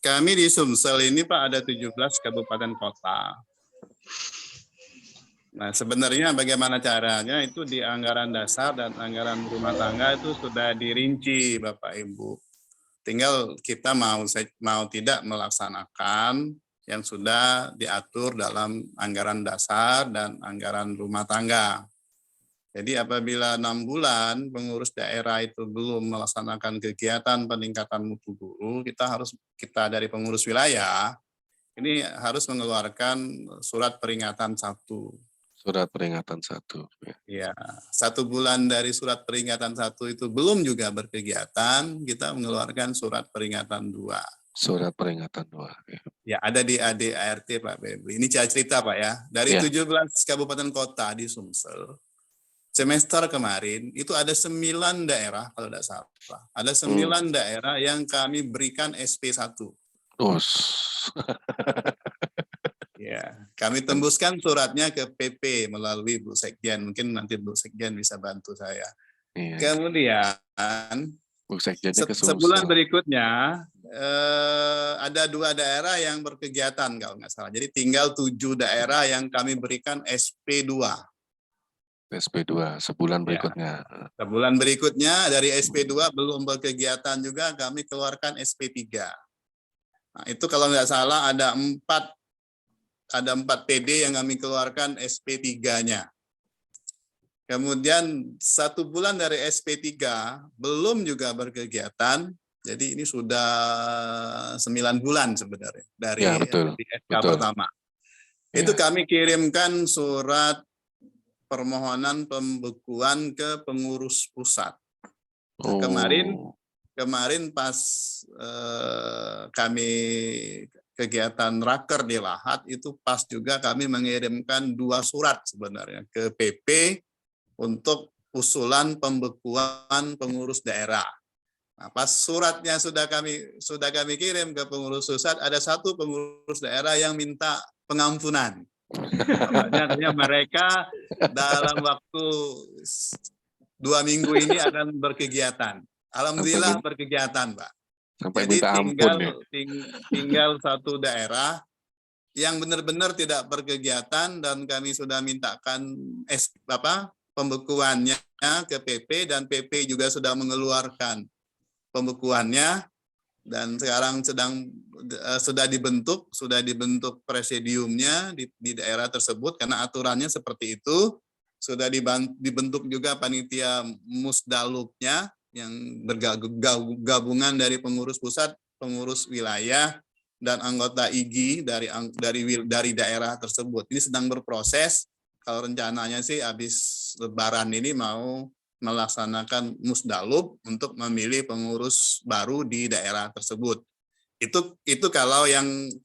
Kami di Sumsel ini Pak ada 17 kabupaten kota. Nah sebenarnya bagaimana caranya itu di anggaran dasar dan anggaran rumah tangga itu sudah dirinci Bapak Ibu. Tinggal kita mau tidak melaksanakan yang sudah diatur dalam anggaran dasar dan anggaran rumah tangga. Jadi apabila 6 bulan pengurus daerah itu belum melaksanakan kegiatan peningkatan mutu guru, kita dari pengurus wilayah ini harus mengeluarkan surat peringatan 1. Surat peringatan 1. Ya, 1 bulan dari surat peringatan 1 itu belum juga berkegiatan, kita mengeluarkan surat peringatan 2. Surat peringatan 2. Ya, ada di ADART Pak Febri. Ini cerita Pak ya. Dari 17 kabupaten kota di Sumsel, semester kemarin itu ada 9 daerah kalau tidak salah. Ada 9 daerah yang kami berikan SP1. Ya, kami tembuskan suratnya ke PP melalui Bu Sekjen. Mungkin nanti Bu Sekjen bisa bantu saya. Kemudian Bu Sekjennya ke Sumsel. sebulan berikutnya ada 2 daerah yang berkegiatan kalau nggak salah. Jadi tinggal 7 daerah yang kami berikan SP2. SP2 sebulan berikutnya. Sebulan berikutnya dari SP2 belum berkegiatan juga kami keluarkan SP3. Nah, itu kalau nggak salah ada 4 PD yang kami keluarkan SP3-nya. Kemudian 1 bulan dari SP3 belum juga berkegiatan. Jadi ini sudah 9 bulan sebenarnya dari SK pertama. Itu kami kirimkan surat permohonan pembekuan ke pengurus pusat. Kemarin pas kami kegiatan raker di Lahat itu pas juga kami mengirimkan 2 surat sebenarnya ke PP untuk usulan pembekuan pengurus daerah. Nah, pas suratnya sudah kami kirim ke pengurus pusat, ada 1 pengurus daerah yang minta pengampunan. Artinya mereka dalam waktu 2 minggu ini akan berkegiatan. Alhamdulillah berkegiatan, Pak. Sampai Jadi minta ampun, tinggal 1 daerah yang benar-benar tidak berkegiatan dan kami sudah mintakan pembekuannya ke PP dan PP juga sudah mengeluarkan pembekuannya. Dan sekarang sudah dibentuk presidiumnya di daerah tersebut karena aturannya seperti itu. Sudah dibentuk juga panitia musdalubnya yang bergabungan dari pengurus pusat, pengurus wilayah, dan anggota IGI dari daerah tersebut. Ini sedang berproses. Kalau rencananya sih habis Lebaran ini mau melaksanakan musdalub untuk memilih pengurus baru di daerah tersebut. Itu kalau yang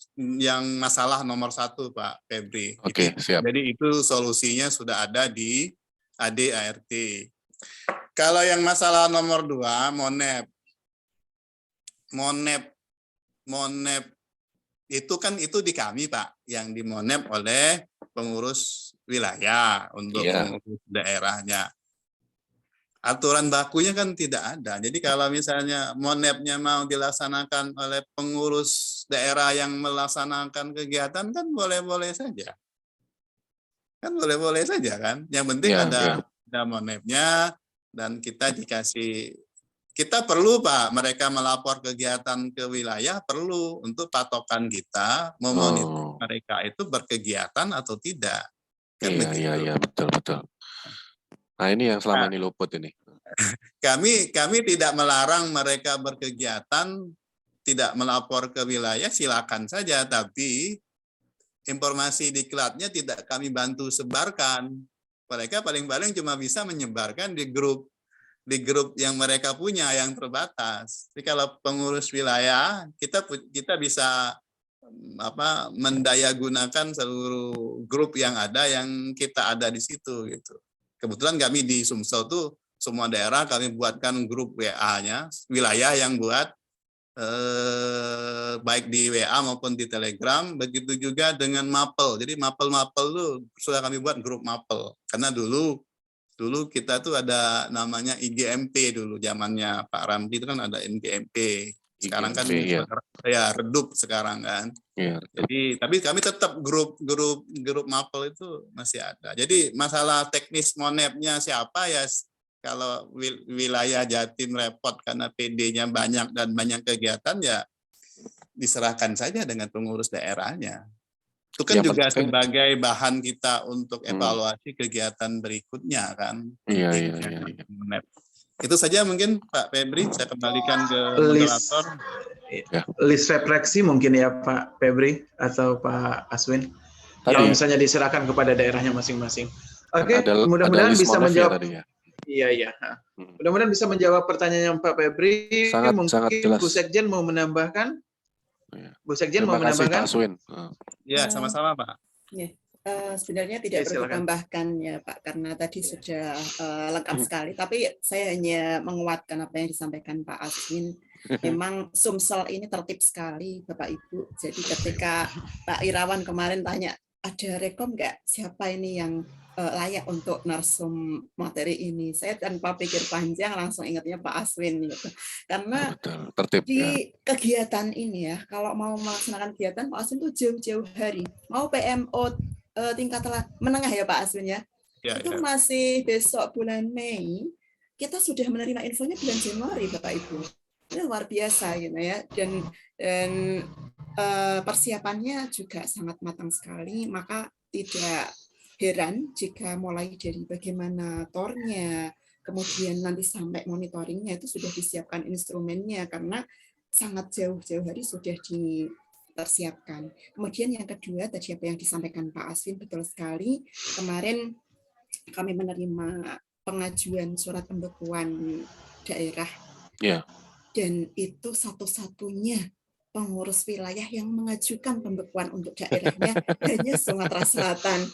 masalah nomor 1 Pak Febri. Oke, siap. Jadi itu solusinya sudah ada di ADART. Kalau yang masalah nomor 2 Monep itu di kami Pak, yang di Monep oleh pengurus wilayah untuk pengurus daerahnya. Aturan bakunya kan tidak ada. Jadi kalau misalnya monepnya mau dilaksanakan oleh pengurus daerah yang melaksanakan kegiatan kan boleh-boleh saja. Kan boleh-boleh saja kan. Yang penting ada monepnya dan kita perlu Pak, mereka melapor kegiatan ke wilayah perlu untuk patokan kita memonitor mereka itu berkegiatan atau tidak. Kan Iya, betul. Nah, ini yang selama ini luput ini. Kami tidak melarang mereka berkegiatan, tidak melapor ke wilayah, silakan saja, tapi informasi diklatnya tidak kami bantu sebarkan. Mereka paling-paling cuma bisa menyebarkan di grup di grup yang mereka punya yang terbatas. Jadi kalau pengurus wilayah kita bisa mendayagunakan seluruh grup yang ada yang kita ada di situ gitu. Kebetulan kami di Sumsel tuh semua daerah kami buatkan grup WA-nya wilayah yang buat baik di WA maupun di Telegram. Begitu juga dengan Mapel. Jadi Mapel tuh sudah kami buat grup Mapel karena dulu kita tuh ada namanya IGMP dulu zamannya Pak Ramdi itu kan ada IGMP. Sekarang kan ya redup sekarang kan. Ya. Jadi tapi kami tetap grup Mapel itu masih ada. Jadi masalah teknis monepnya siapa ya kalau wilayah Jatim repot karena PD-nya banyak dan banyak kegiatan ya diserahkan saja dengan pengurus daerahnya. Itu kan juga sebagai bahan kita untuk evaluasi kegiatan berikutnya kan. Iya. Itu saja mungkin Pak Febri, saya kembalikan ke moderator. List refleksi mungkin ya Pak Febri atau Pak Aswin. Kalau misalnya diserahkan kepada daerahnya masing-masing. Oke, mudah-mudahan bisa menjawab. Iya. Mudah-mudahan bisa menjawab pertanyaan Pak Febri. Mungkin jelas. Bu Sekjen mau menambahkan? Bu Sekjen mau menambahkan? Pak Aswin. Ya, sama-sama Pak. Sebenarnya tidak perlu ditambahkan ya Pak, karena tadi sudah lengkap sekali. Tapi saya hanya menguatkan apa yang disampaikan Pak Aswin. Memang Sumsel ini tertib sekali Bapak Ibu. Jadi ketika Pak Irawan kemarin tanya, ada rekom nggak siapa ini yang layak untuk narsum materi ini, saya tanpa pikir panjang langsung ingatnya Pak Aswin gitu. Karena tertib, di kegiatan ini ya, kalau mau melaksanakan kegiatan Pak Aswin itu jauh-jauh hari. Mau PMO tingkat menengah ya Pak Aswin ya, itu masih besok bulan Mei, kita sudah menerima infonya bulan Januari Bapak Ibu. Ini luar biasa gitu ya, dan persiapannya juga sangat matang sekali, maka tidak heran jika mulai dari bagaimana tornya, kemudian nanti sampai monitoringnya itu sudah disiapkan instrumennya, karena sangat jauh-jauh hari sudah dipersiapkan. Kemudian yang kedua, tadi apa yang disampaikan Pak Aswin betul sekali. Kemarin kami menerima pengajuan surat pembekuan daerah. Dan itu satu-satunya pengurus wilayah yang mengajukan pembekuan untuk daerahnya hanya Sumatera Selatan.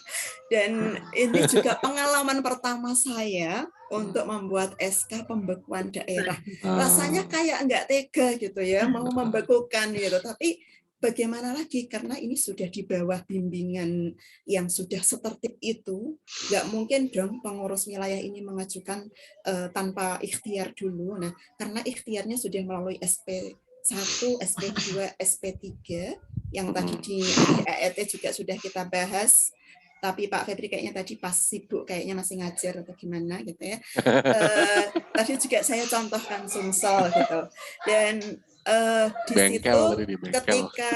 Dan ini juga pengalaman pertama saya untuk membuat SK pembekuan daerah. Rasanya kayak nggak tega gitu ya, mau membekukan gitu. Tapi bagaimana lagi, karena ini sudah di bawah bimbingan yang sudah setertib itu, nggak mungkin dong pengurus wilayah ini mengajukan tanpa ikhtiar dulu. Nah, karena ikhtiarnya sudah melalui SP1, SP2, SP3, yang tadi di AET juga sudah kita bahas, tapi Pak Febri kayaknya tadi pas sibuk, kayaknya masih ngajar atau gimana gitu ya. Tadi juga saya contohkan Sumsel gitu. Dan di situ ketika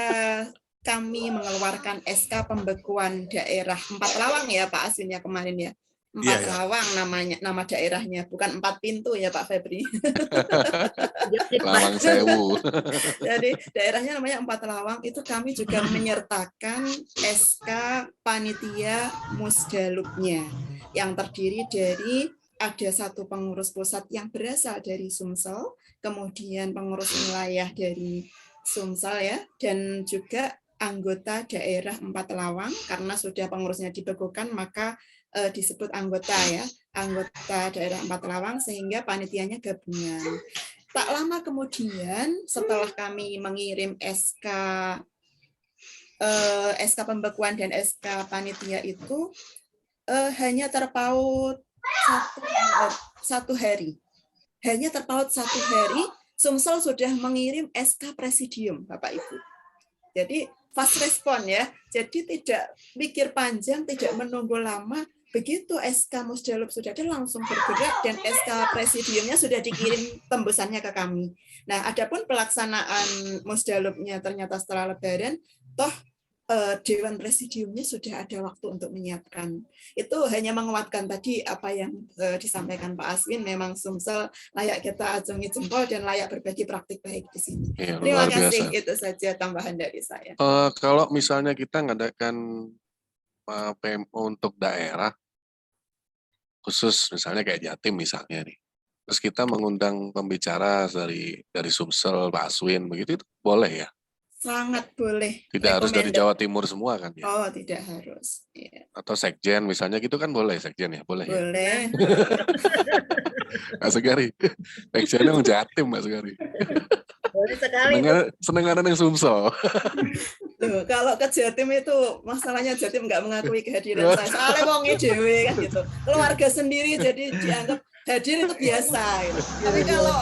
kami mengeluarkan SK pembekuan daerah 4 Lawang ya Pak Aswin ya kemarin ya. 4 Lawang namanya, nama daerahnya, bukan 4 pintu ya Pak Febri. Lawang Sewu. Jadi daerahnya namanya 4 Lawang, itu kami juga menyertakan SK panitia musdalubnya yang terdiri dari ada 1 pengurus pusat yang berasal dari Sumsel, kemudian pengurus wilayah dari Sumsel ya, dan juga anggota daerah 4 Lawang. Karena sudah pengurusnya dibekukan maka disebut anggota ya, anggota daerah 4 Lawang, sehingga panitianya gabungan. Tak lama kemudian setelah kami mengirim SK pembekuan dan SK panitia itu hanya terpaut satu hari. Hanya terpaut 1 hari, Sumsel sudah mengirim SK presidium, Bapak Ibu. Jadi fast respon ya. Jadi tidak pikir panjang, tidak menunggu lama. Begitu SK Musdalub sudah ada, langsung bergerak dan SK presidiumnya sudah dikirim tembusannya ke kami. Nah, adapun pelaksanaan Musdalubnya ternyata setelah Lebaran, toh Dewan Presidiumnya sudah ada waktu untuk menyiapkan. Itu hanya menguatkan tadi apa yang disampaikan Pak Aswin, memang Sumsel layak kita acungi jempol dan layak berbagi praktik baik di sini. Ya, terima kasih, itu saja tambahan dari saya. Kalau misalnya kita ngadakan PMO untuk daerah, khusus misalnya kayak Jatim misalnya nih, Terus kita mengundang pembicara dari Sumsel, Pak Aswin, begitu itu boleh ya? Sangat boleh. Tidak harus dari Recommended. Jawa Timur semua kan ya? Oh, tidak harus. Iya. Atau sekjen misalnya gitu kan boleh, sekjen ya? Boleh ya? Boleh. Pak Sugari, sekjennya memang Jatim Pak Sugari. Boleh sekali. Senengan yang Sumsel. Loh, kalau ke Jatim itu masalahnya Jatim nggak mengakui kehadiran saya. Soalnya wonge dhewe kan gitu. Keluarga sendiri jadi dianggap hadir itu biasa. Gitu. Tapi kalau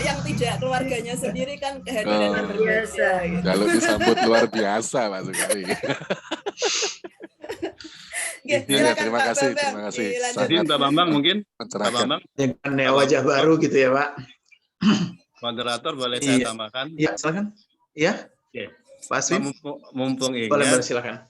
yang tidak keluarganya sendiri kan kehadirannya berbeda. Gitu. Kalau disambut luar biasa Pak Sugari. Ya, Ya, terima kasih. Izin Pak Bambang mungkin. Pak Bambang. Dengan wajah baru gitu ya Pak. Moderator boleh saya tambahkan? Iya, silakan. Iya. Oke. Pak Aswin. Mumpung ingat. Boleh, silakan.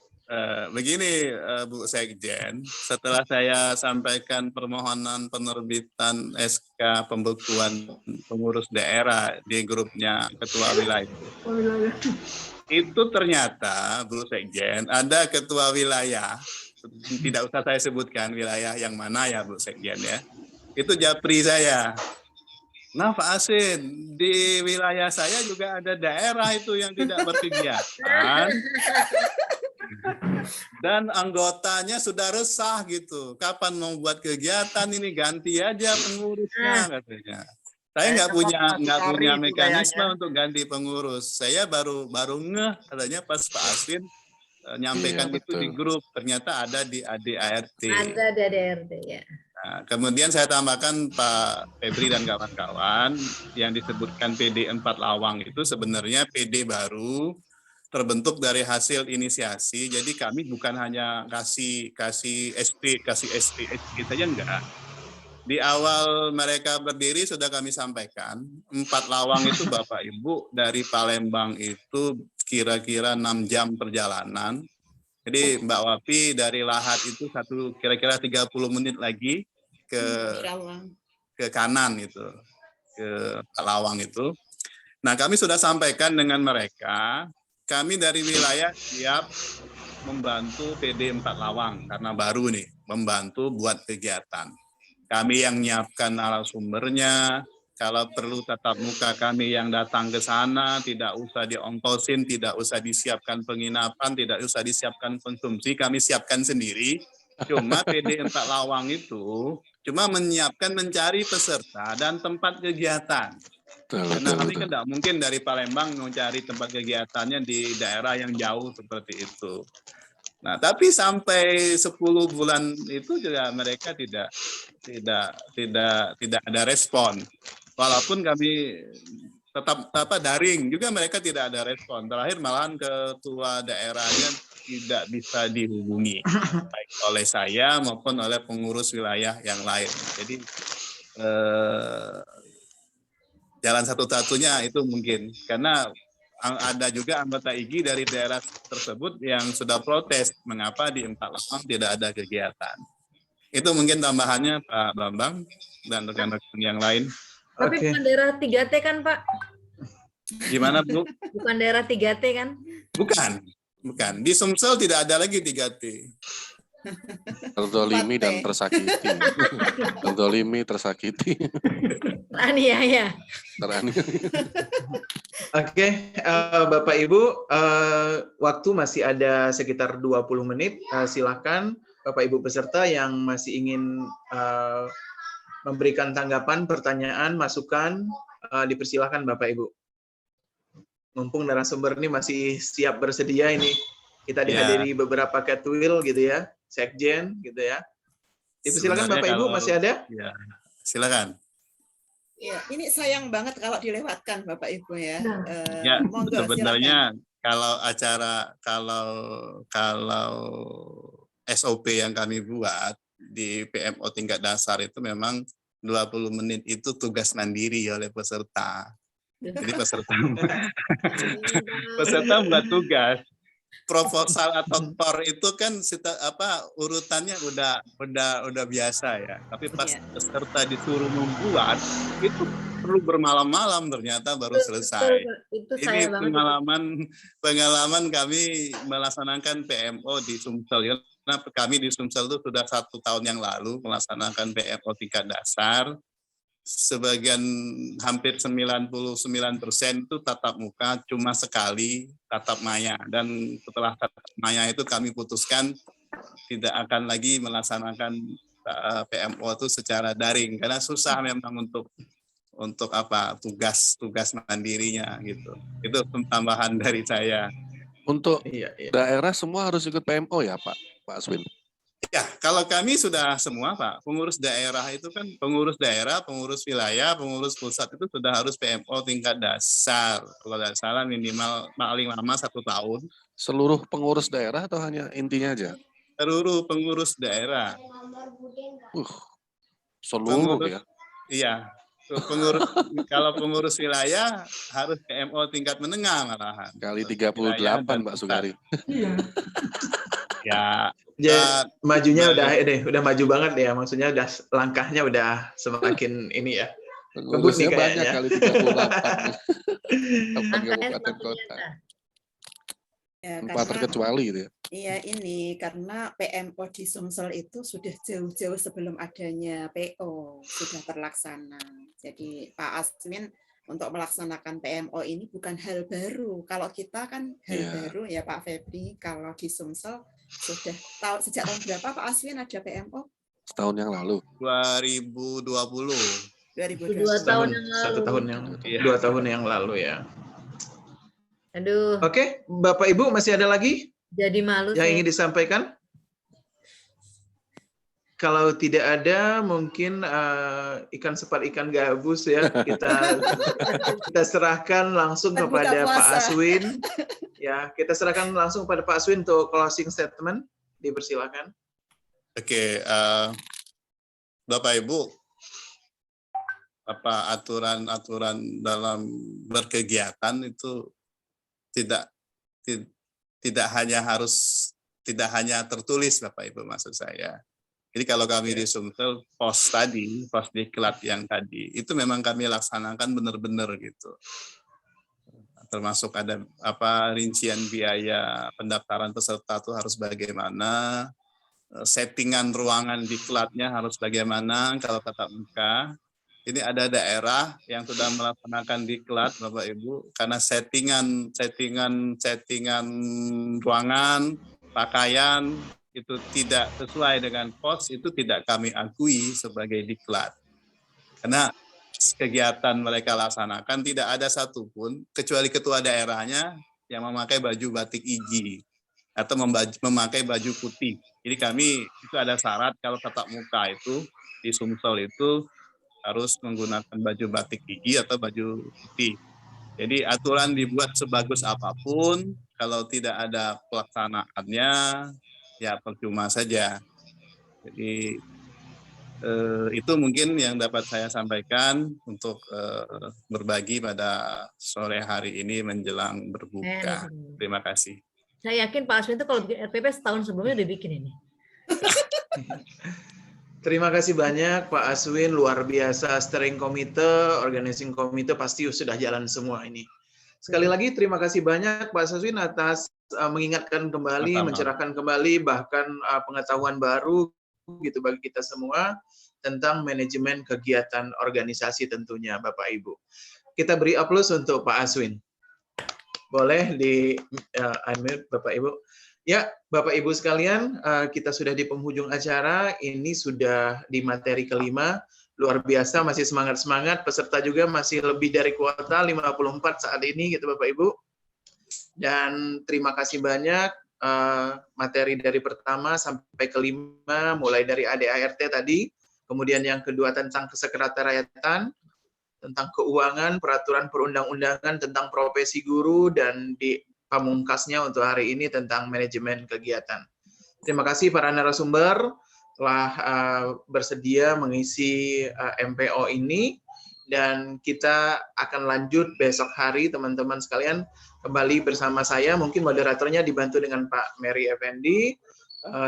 Begini Bu Sekjen, setelah saya sampaikan permohonan penerbitan SK pembekuan pengurus daerah di grupnya ketua wilayah, itu ternyata Bu Sekjen ada ketua wilayah, tidak usah saya sebutkan wilayah yang mana ya Bu Sekjen ya, itu japri saya. Nah Pak Asin, di wilayah saya juga ada daerah itu yang tidak berkegiatan. Dan anggotanya sudah resah gitu. Kapan mau buat kegiatan ini, ganti aja pengurusnya katanya. Saya nggak punya mekanisme untuk ganti pengurus. Saya baru ngeh katanya pas Pak Asin nyampaikan itu di grup. Ternyata ada di ADART. Ada di ADART ya. Nah, kemudian saya tambahkan Pak Febri dan kawan-kawan yang disebutkan PD 4 Lawang itu sebenarnya PD baru terbentuk dari hasil inisiasi. Jadi kami bukan hanya kasih SP saja enggak. Di awal mereka berdiri sudah kami sampaikan 4 Lawang itu Bapak Ibu dari Palembang itu kira-kira 6 jam perjalanan. Jadi Mbak Wapi dari Lahat itu kira-kira 30 menit lagi ke kanan itu, ke Lawang itu. Nah, kami sudah sampaikan dengan mereka, kami dari wilayah siap membantu PD 4 Lawang karena baru nih, membantu buat kegiatan. Kami yang menyiapkan narasumbernya, kalau perlu tatap muka kami yang datang ke sana, tidak usah diongkosin, tidak usah disiapkan penginapan, tidak usah disiapkan konsumsi, kami siapkan sendiri. Cuma PD 4 Lawang itu cuma menyiapkan mencari peserta dan tempat kegiatan. Karena kami kan tidak mungkin dari Palembang mencari tempat kegiatannya di daerah yang jauh seperti itu. Nah, tapi sampai 10 bulan itu juga mereka tidak ada respon. Walaupun kami tetap daring juga mereka tidak ada respon. Terakhir malahan ketua daerahnya tidak bisa dihubungi baik oleh saya maupun oleh pengurus wilayah yang lain. Jadi jalan satu-satunya itu mungkin karena ada juga anggota IGI dari daerah tersebut yang sudah protes mengapa di 4 Lawang tidak ada kegiatan. Itu mungkin tambahannya Pak Bambang dan rekan-rekan yang lain. Tapi bukan daerah 3T kan Pak? Gimana Bu? Bukan daerah 3T kan? Bukan. Di Sumsel tidak ada lagi 3T. Terzolimi dan tersakiti. Terzolimi, tersakiti. Teraniaya. Oke, Bapak Ibu, waktu masih ada sekitar 20 menit. Silakan Bapak Ibu peserta yang masih ingin memberikan tanggapan, pertanyaan, masukan, dipersilahkan Bapak Ibu. Mumpung narasumber ini masih siap bersedia ini, kita dihadiri beberapa Catwil gitu ya, Sekjen gitu ya. Dipersilakan Bapak Ibu, masih ada? Ya, silakan. Ya, ini sayang banget kalau dilewatkan Bapak Ibu ya. Ya, monggo, sebenarnya kalau acara kalau SOP yang kami buat di PMO tingkat dasar itu memang 20 menit itu tugas mandiri oleh peserta. Jadi peserta membuat tugas. Proposal atau TOR itu kan urutannya udah biasa ya. Tapi pas peserta disuruh membuat itu perlu bermalam-malam ternyata baru selesai. Ini pengalaman kami melaksanakan PMO di Sumsel. Karena kami di Sumsel itu sudah 1 tahun yang lalu melaksanakan PMO tingkat dasar. sebagian hampir 99% itu tatap muka, cuma sekali tatap maya, dan setelah tatap maya itu kami putuskan tidak akan lagi melaksanakan PMO itu secara daring karena susah memang untuk apa tugas mandirinya gitu. Itu tambahan dari saya. Untuk daerah semua harus ikut PMO ya Pak Aswin? Ya, kalau kami sudah semua Pak, pengurus daerah itu kan pengurus daerah, pengurus wilayah, pengurus pusat itu sudah harus PMO tingkat dasar. Kalau tidak salah minimal paling lama 1 tahun. Seluruh pengurus daerah atau hanya intinya aja? Seluruh pengurus daerah. Seluruh pengurus, ya? Iya. Kalau pengurus wilayah harus PMO tingkat menengah malahan. Kali 38 Mbak Sugari. Ya. Majunya udah maju banget ya, maksudnya udah langkahnya udah semakin ini ya. Kebut nih banyak kayaknya. kali 38. Kabupaten kota. Ya, 4 terkecuali gitu ya. Iya, ini karena PMO di Sumsel itu sudah jauh-jauh sebelum adanya PO, sudah terlaksana. Jadi Pak Aswin untuk melaksanakan PMO ini bukan hal baru. Kalau kita kan hal baru ya Pak Febri, kalau di Sumsel sudah sejak tahun berapa Pak Aswin ada PMO? Setahun yang lalu. 2020. 2020. 2 tahun yang lalu ya. Aduh. Oke, Bapak Ibu masih ada lagi? Jadi malu yang ingin disampaikan? Kalau tidak ada, mungkin ikan sepat ikan gabus ya kita serahkan langsung kepada Pak Aswin. Ya, kita serahkan langsung kepada Pak Aswin untuk closing statement. Dipersilakan. Oke, Bapak Ibu, apa aturan-aturan dalam berkegiatan itu tidak hanya tertulis Bapak Ibu maksud saya. Jadi kalau kami di Sumsel pos diklat yang tadi itu memang kami laksanakan benar-benar gitu. Termasuk ada rincian biaya pendaftaran peserta itu harus bagaimana, settingan ruangan diklatnya harus bagaimana kalau tatap muka. Ini ada daerah yang sudah melaksanakan diklat Bapak Ibu karena settingan ruangan, pakaian itu tidak sesuai dengan pos, itu tidak kami akui sebagai diklat. Karena kegiatan mereka laksanakan tidak ada satupun kecuali ketua daerahnya yang memakai baju batik IGI atau memakai baju putih. Jadi kami itu ada syarat kalau tatap muka itu di Sumsel itu harus menggunakan baju batik gigi atau baju putih. Jadi aturan dibuat sebagus apapun, kalau tidak ada pelaksanaannya, ya percuma saja. Jadi itu mungkin yang dapat saya sampaikan untuk berbagi pada sore hari ini menjelang berbuka. Terima kasih. Saya yakin Pak Aswin itu kalau bikin RPP setahun sebelumnya udah bikin ini. Terima kasih banyak Pak Aswin, luar biasa. Steering Committee, Organizing Committee pasti sudah jalan semua ini. Sekali lagi terima kasih banyak Pak Aswin atas mengingatkan kembali, mencerahkan kembali, bahkan pengetahuan baru gitu bagi kita semua tentang manajemen kegiatan organisasi tentunya Bapak Ibu. Kita beri aplaus untuk Pak Aswin. Boleh di unmute Bapak Ibu. Ya, Bapak Ibu sekalian, kita sudah di penghujung acara. Ini sudah di materi kelima. Luar biasa, masih semangat-semangat. Peserta juga masih lebih dari kuota, 54 saat ini, gitu Bapak Ibu. Dan terima kasih banyak materi dari pertama sampai kelima, mulai dari ADART tadi, kemudian yang kedua tentang kesekretariatan, tentang keuangan, peraturan perundang-undangan tentang profesi guru, dan di pamungkasnya untuk hari ini tentang manajemen kegiatan. Terima kasih para narasumber telah bersedia mengisi MPO ini, dan kita akan lanjut besok hari teman-teman sekalian kembali bersama saya, mungkin moderatornya dibantu dengan Pak Mary Effendi.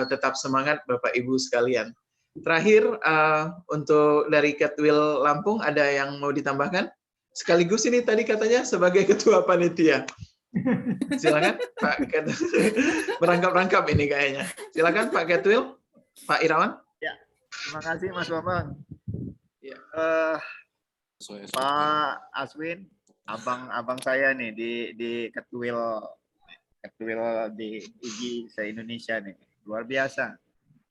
Tetap semangat Bapak Ibu sekalian. Terakhir untuk dari Ketwil Lampung ada yang mau ditambahkan? Sekaligus ini tadi katanya sebagai ketua panitia. Silakan Pak Ketwil. Merangkap-rangkap ini kayaknya. Silakan Pak Ketwil, Pak Irawan. Ya, terima kasih Mas Bambang. Ya. sesuai SOP. Pak Aswin, abang saya nih di Ketuil di IGI se-Indonesia nih. Luar biasa.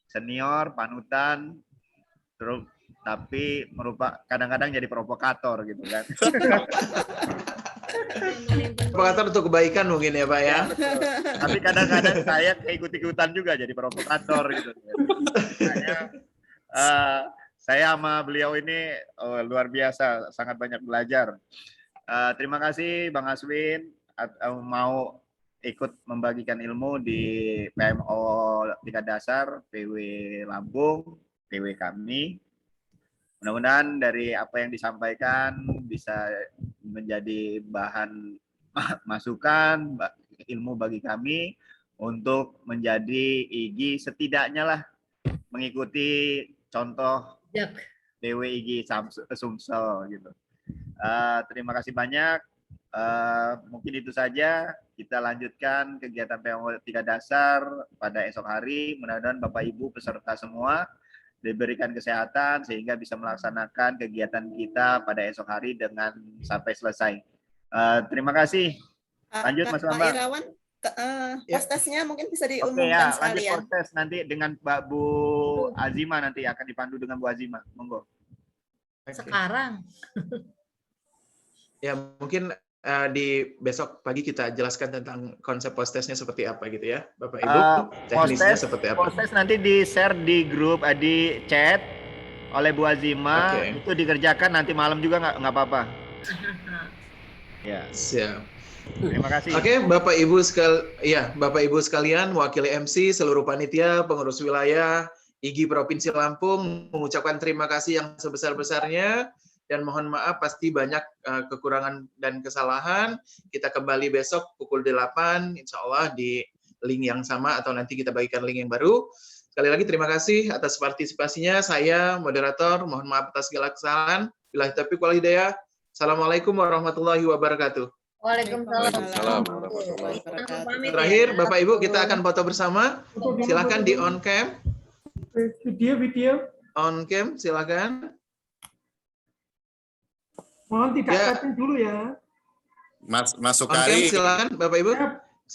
Senior, panutan, terus tapi kadang-kadang jadi provokator gitu kan. Provokator untuk kebaikan mungkin ya Pak ya. Tapi kadang-kadang saya ikut-ikutan juga jadi provokator gitu. Makanya, saya sama beliau ini luar biasa, sangat banyak belajar. Terima kasih Bang Aswin mau ikut membagikan ilmu di PMO tingkat dasar, PW Lampung, PW kami. Mudah-mudahan dari apa yang disampaikan bisa menjadi bahan masukan, ilmu bagi kami untuk menjadi IGI setidaknya lah mengikuti contoh PW IGI Sumsel gitu. Terima kasih banyak. Mungkin itu saja. Kita lanjutkan kegiatan PMO tingkat dasar pada esok hari. Mudah-mudahan Bapak Ibu peserta semua diberikan kesehatan sehingga bisa melaksanakan kegiatan kita pada esok hari dengan sampai selesai. Terima kasih. Lanjut Mas Bambang. Pak Irawan, postesnya mungkin bisa diumumkan sekalian. Lanjut postes nanti dengan Bu Azima, nanti akan dipandu dengan Bu Azima. Monggo. Sekarang. Ya mungkin di besok pagi kita jelaskan tentang konsep postesnya seperti apa gitu ya, Bapak Ibu. Teknisnya seperti apa? Postes nanti di-share di grup, di chat oleh Bu Azima. Itu dikerjakan nanti malam juga nggak apa-apa. Ya. Siap. Terima kasih. Oke, Bapak Ibu sekalian, wakili MC, seluruh panitia, pengurus wilayah, IGI Provinsi Lampung mengucapkan terima kasih yang sebesar-besarnya. Dan mohon maaf pasti banyak kekurangan dan kesalahan. Kita kembali besok pukul 8, insya Allah di link yang sama atau nanti kita bagikan link yang baru. Sekali lagi terima kasih atas partisipasinya. Saya moderator, mohon maaf atas segala kesalahan. Billahi taufiq wal hidayah. Assalamualaikum warahmatullahi wabarakatuh. Waalaikumsalam. Terakhir, Bapak Ibu kita akan foto bersama. Silakan di on cam. Video. On cam, silakan. Mohon tidak chatting dulu ya. Mas Sukari, silakan Bapak Ibu.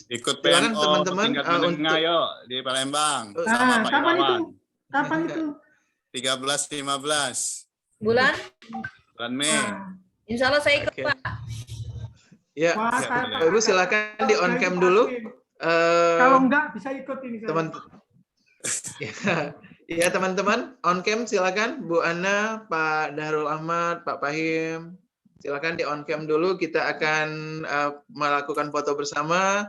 Ikut silakan PMO teman-teman tingkat menengah yuk di Palembang sama Pak Kapan Irawan. itu? Kapan itu? 13-15. Bulan Mei. Insya Allah saya ikut Pak. Ya, Bapak Ibu silakan di on cam dulu. Kalau enggak bisa ikut ini. Teman. Ya teman-teman, on cam silakan Bu Ana, Pak Dahrul Ahmad, Pak Fahim, silakan di on cam dulu. Kita akan melakukan foto bersama.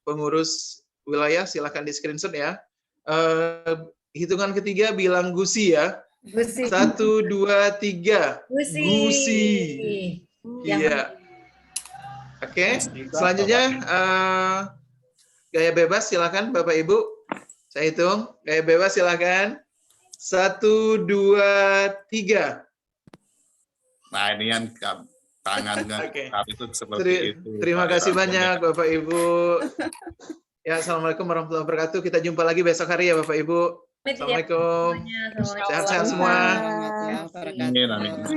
Pengurus wilayah silakan di screenshot ya. Hitungan ketiga bilang Gusi ya. Gusi. 1, 2, 3. Gusi. Iya. Oke. Selanjutnya gaya bebas silakan Bapak Ibu. Saya hitung. Gaya bebas silakan. 1, 2, 3. Nah ini yang tangan itu seperti itu. Terima kasih banyak Bapak Ibu. Ya, assalamualaikum warahmatullahi wabarakatuh. Kita jumpa lagi besok hari ya Bapak Ibu. Assalamualaikum. Sehat-sehat semua. Amin.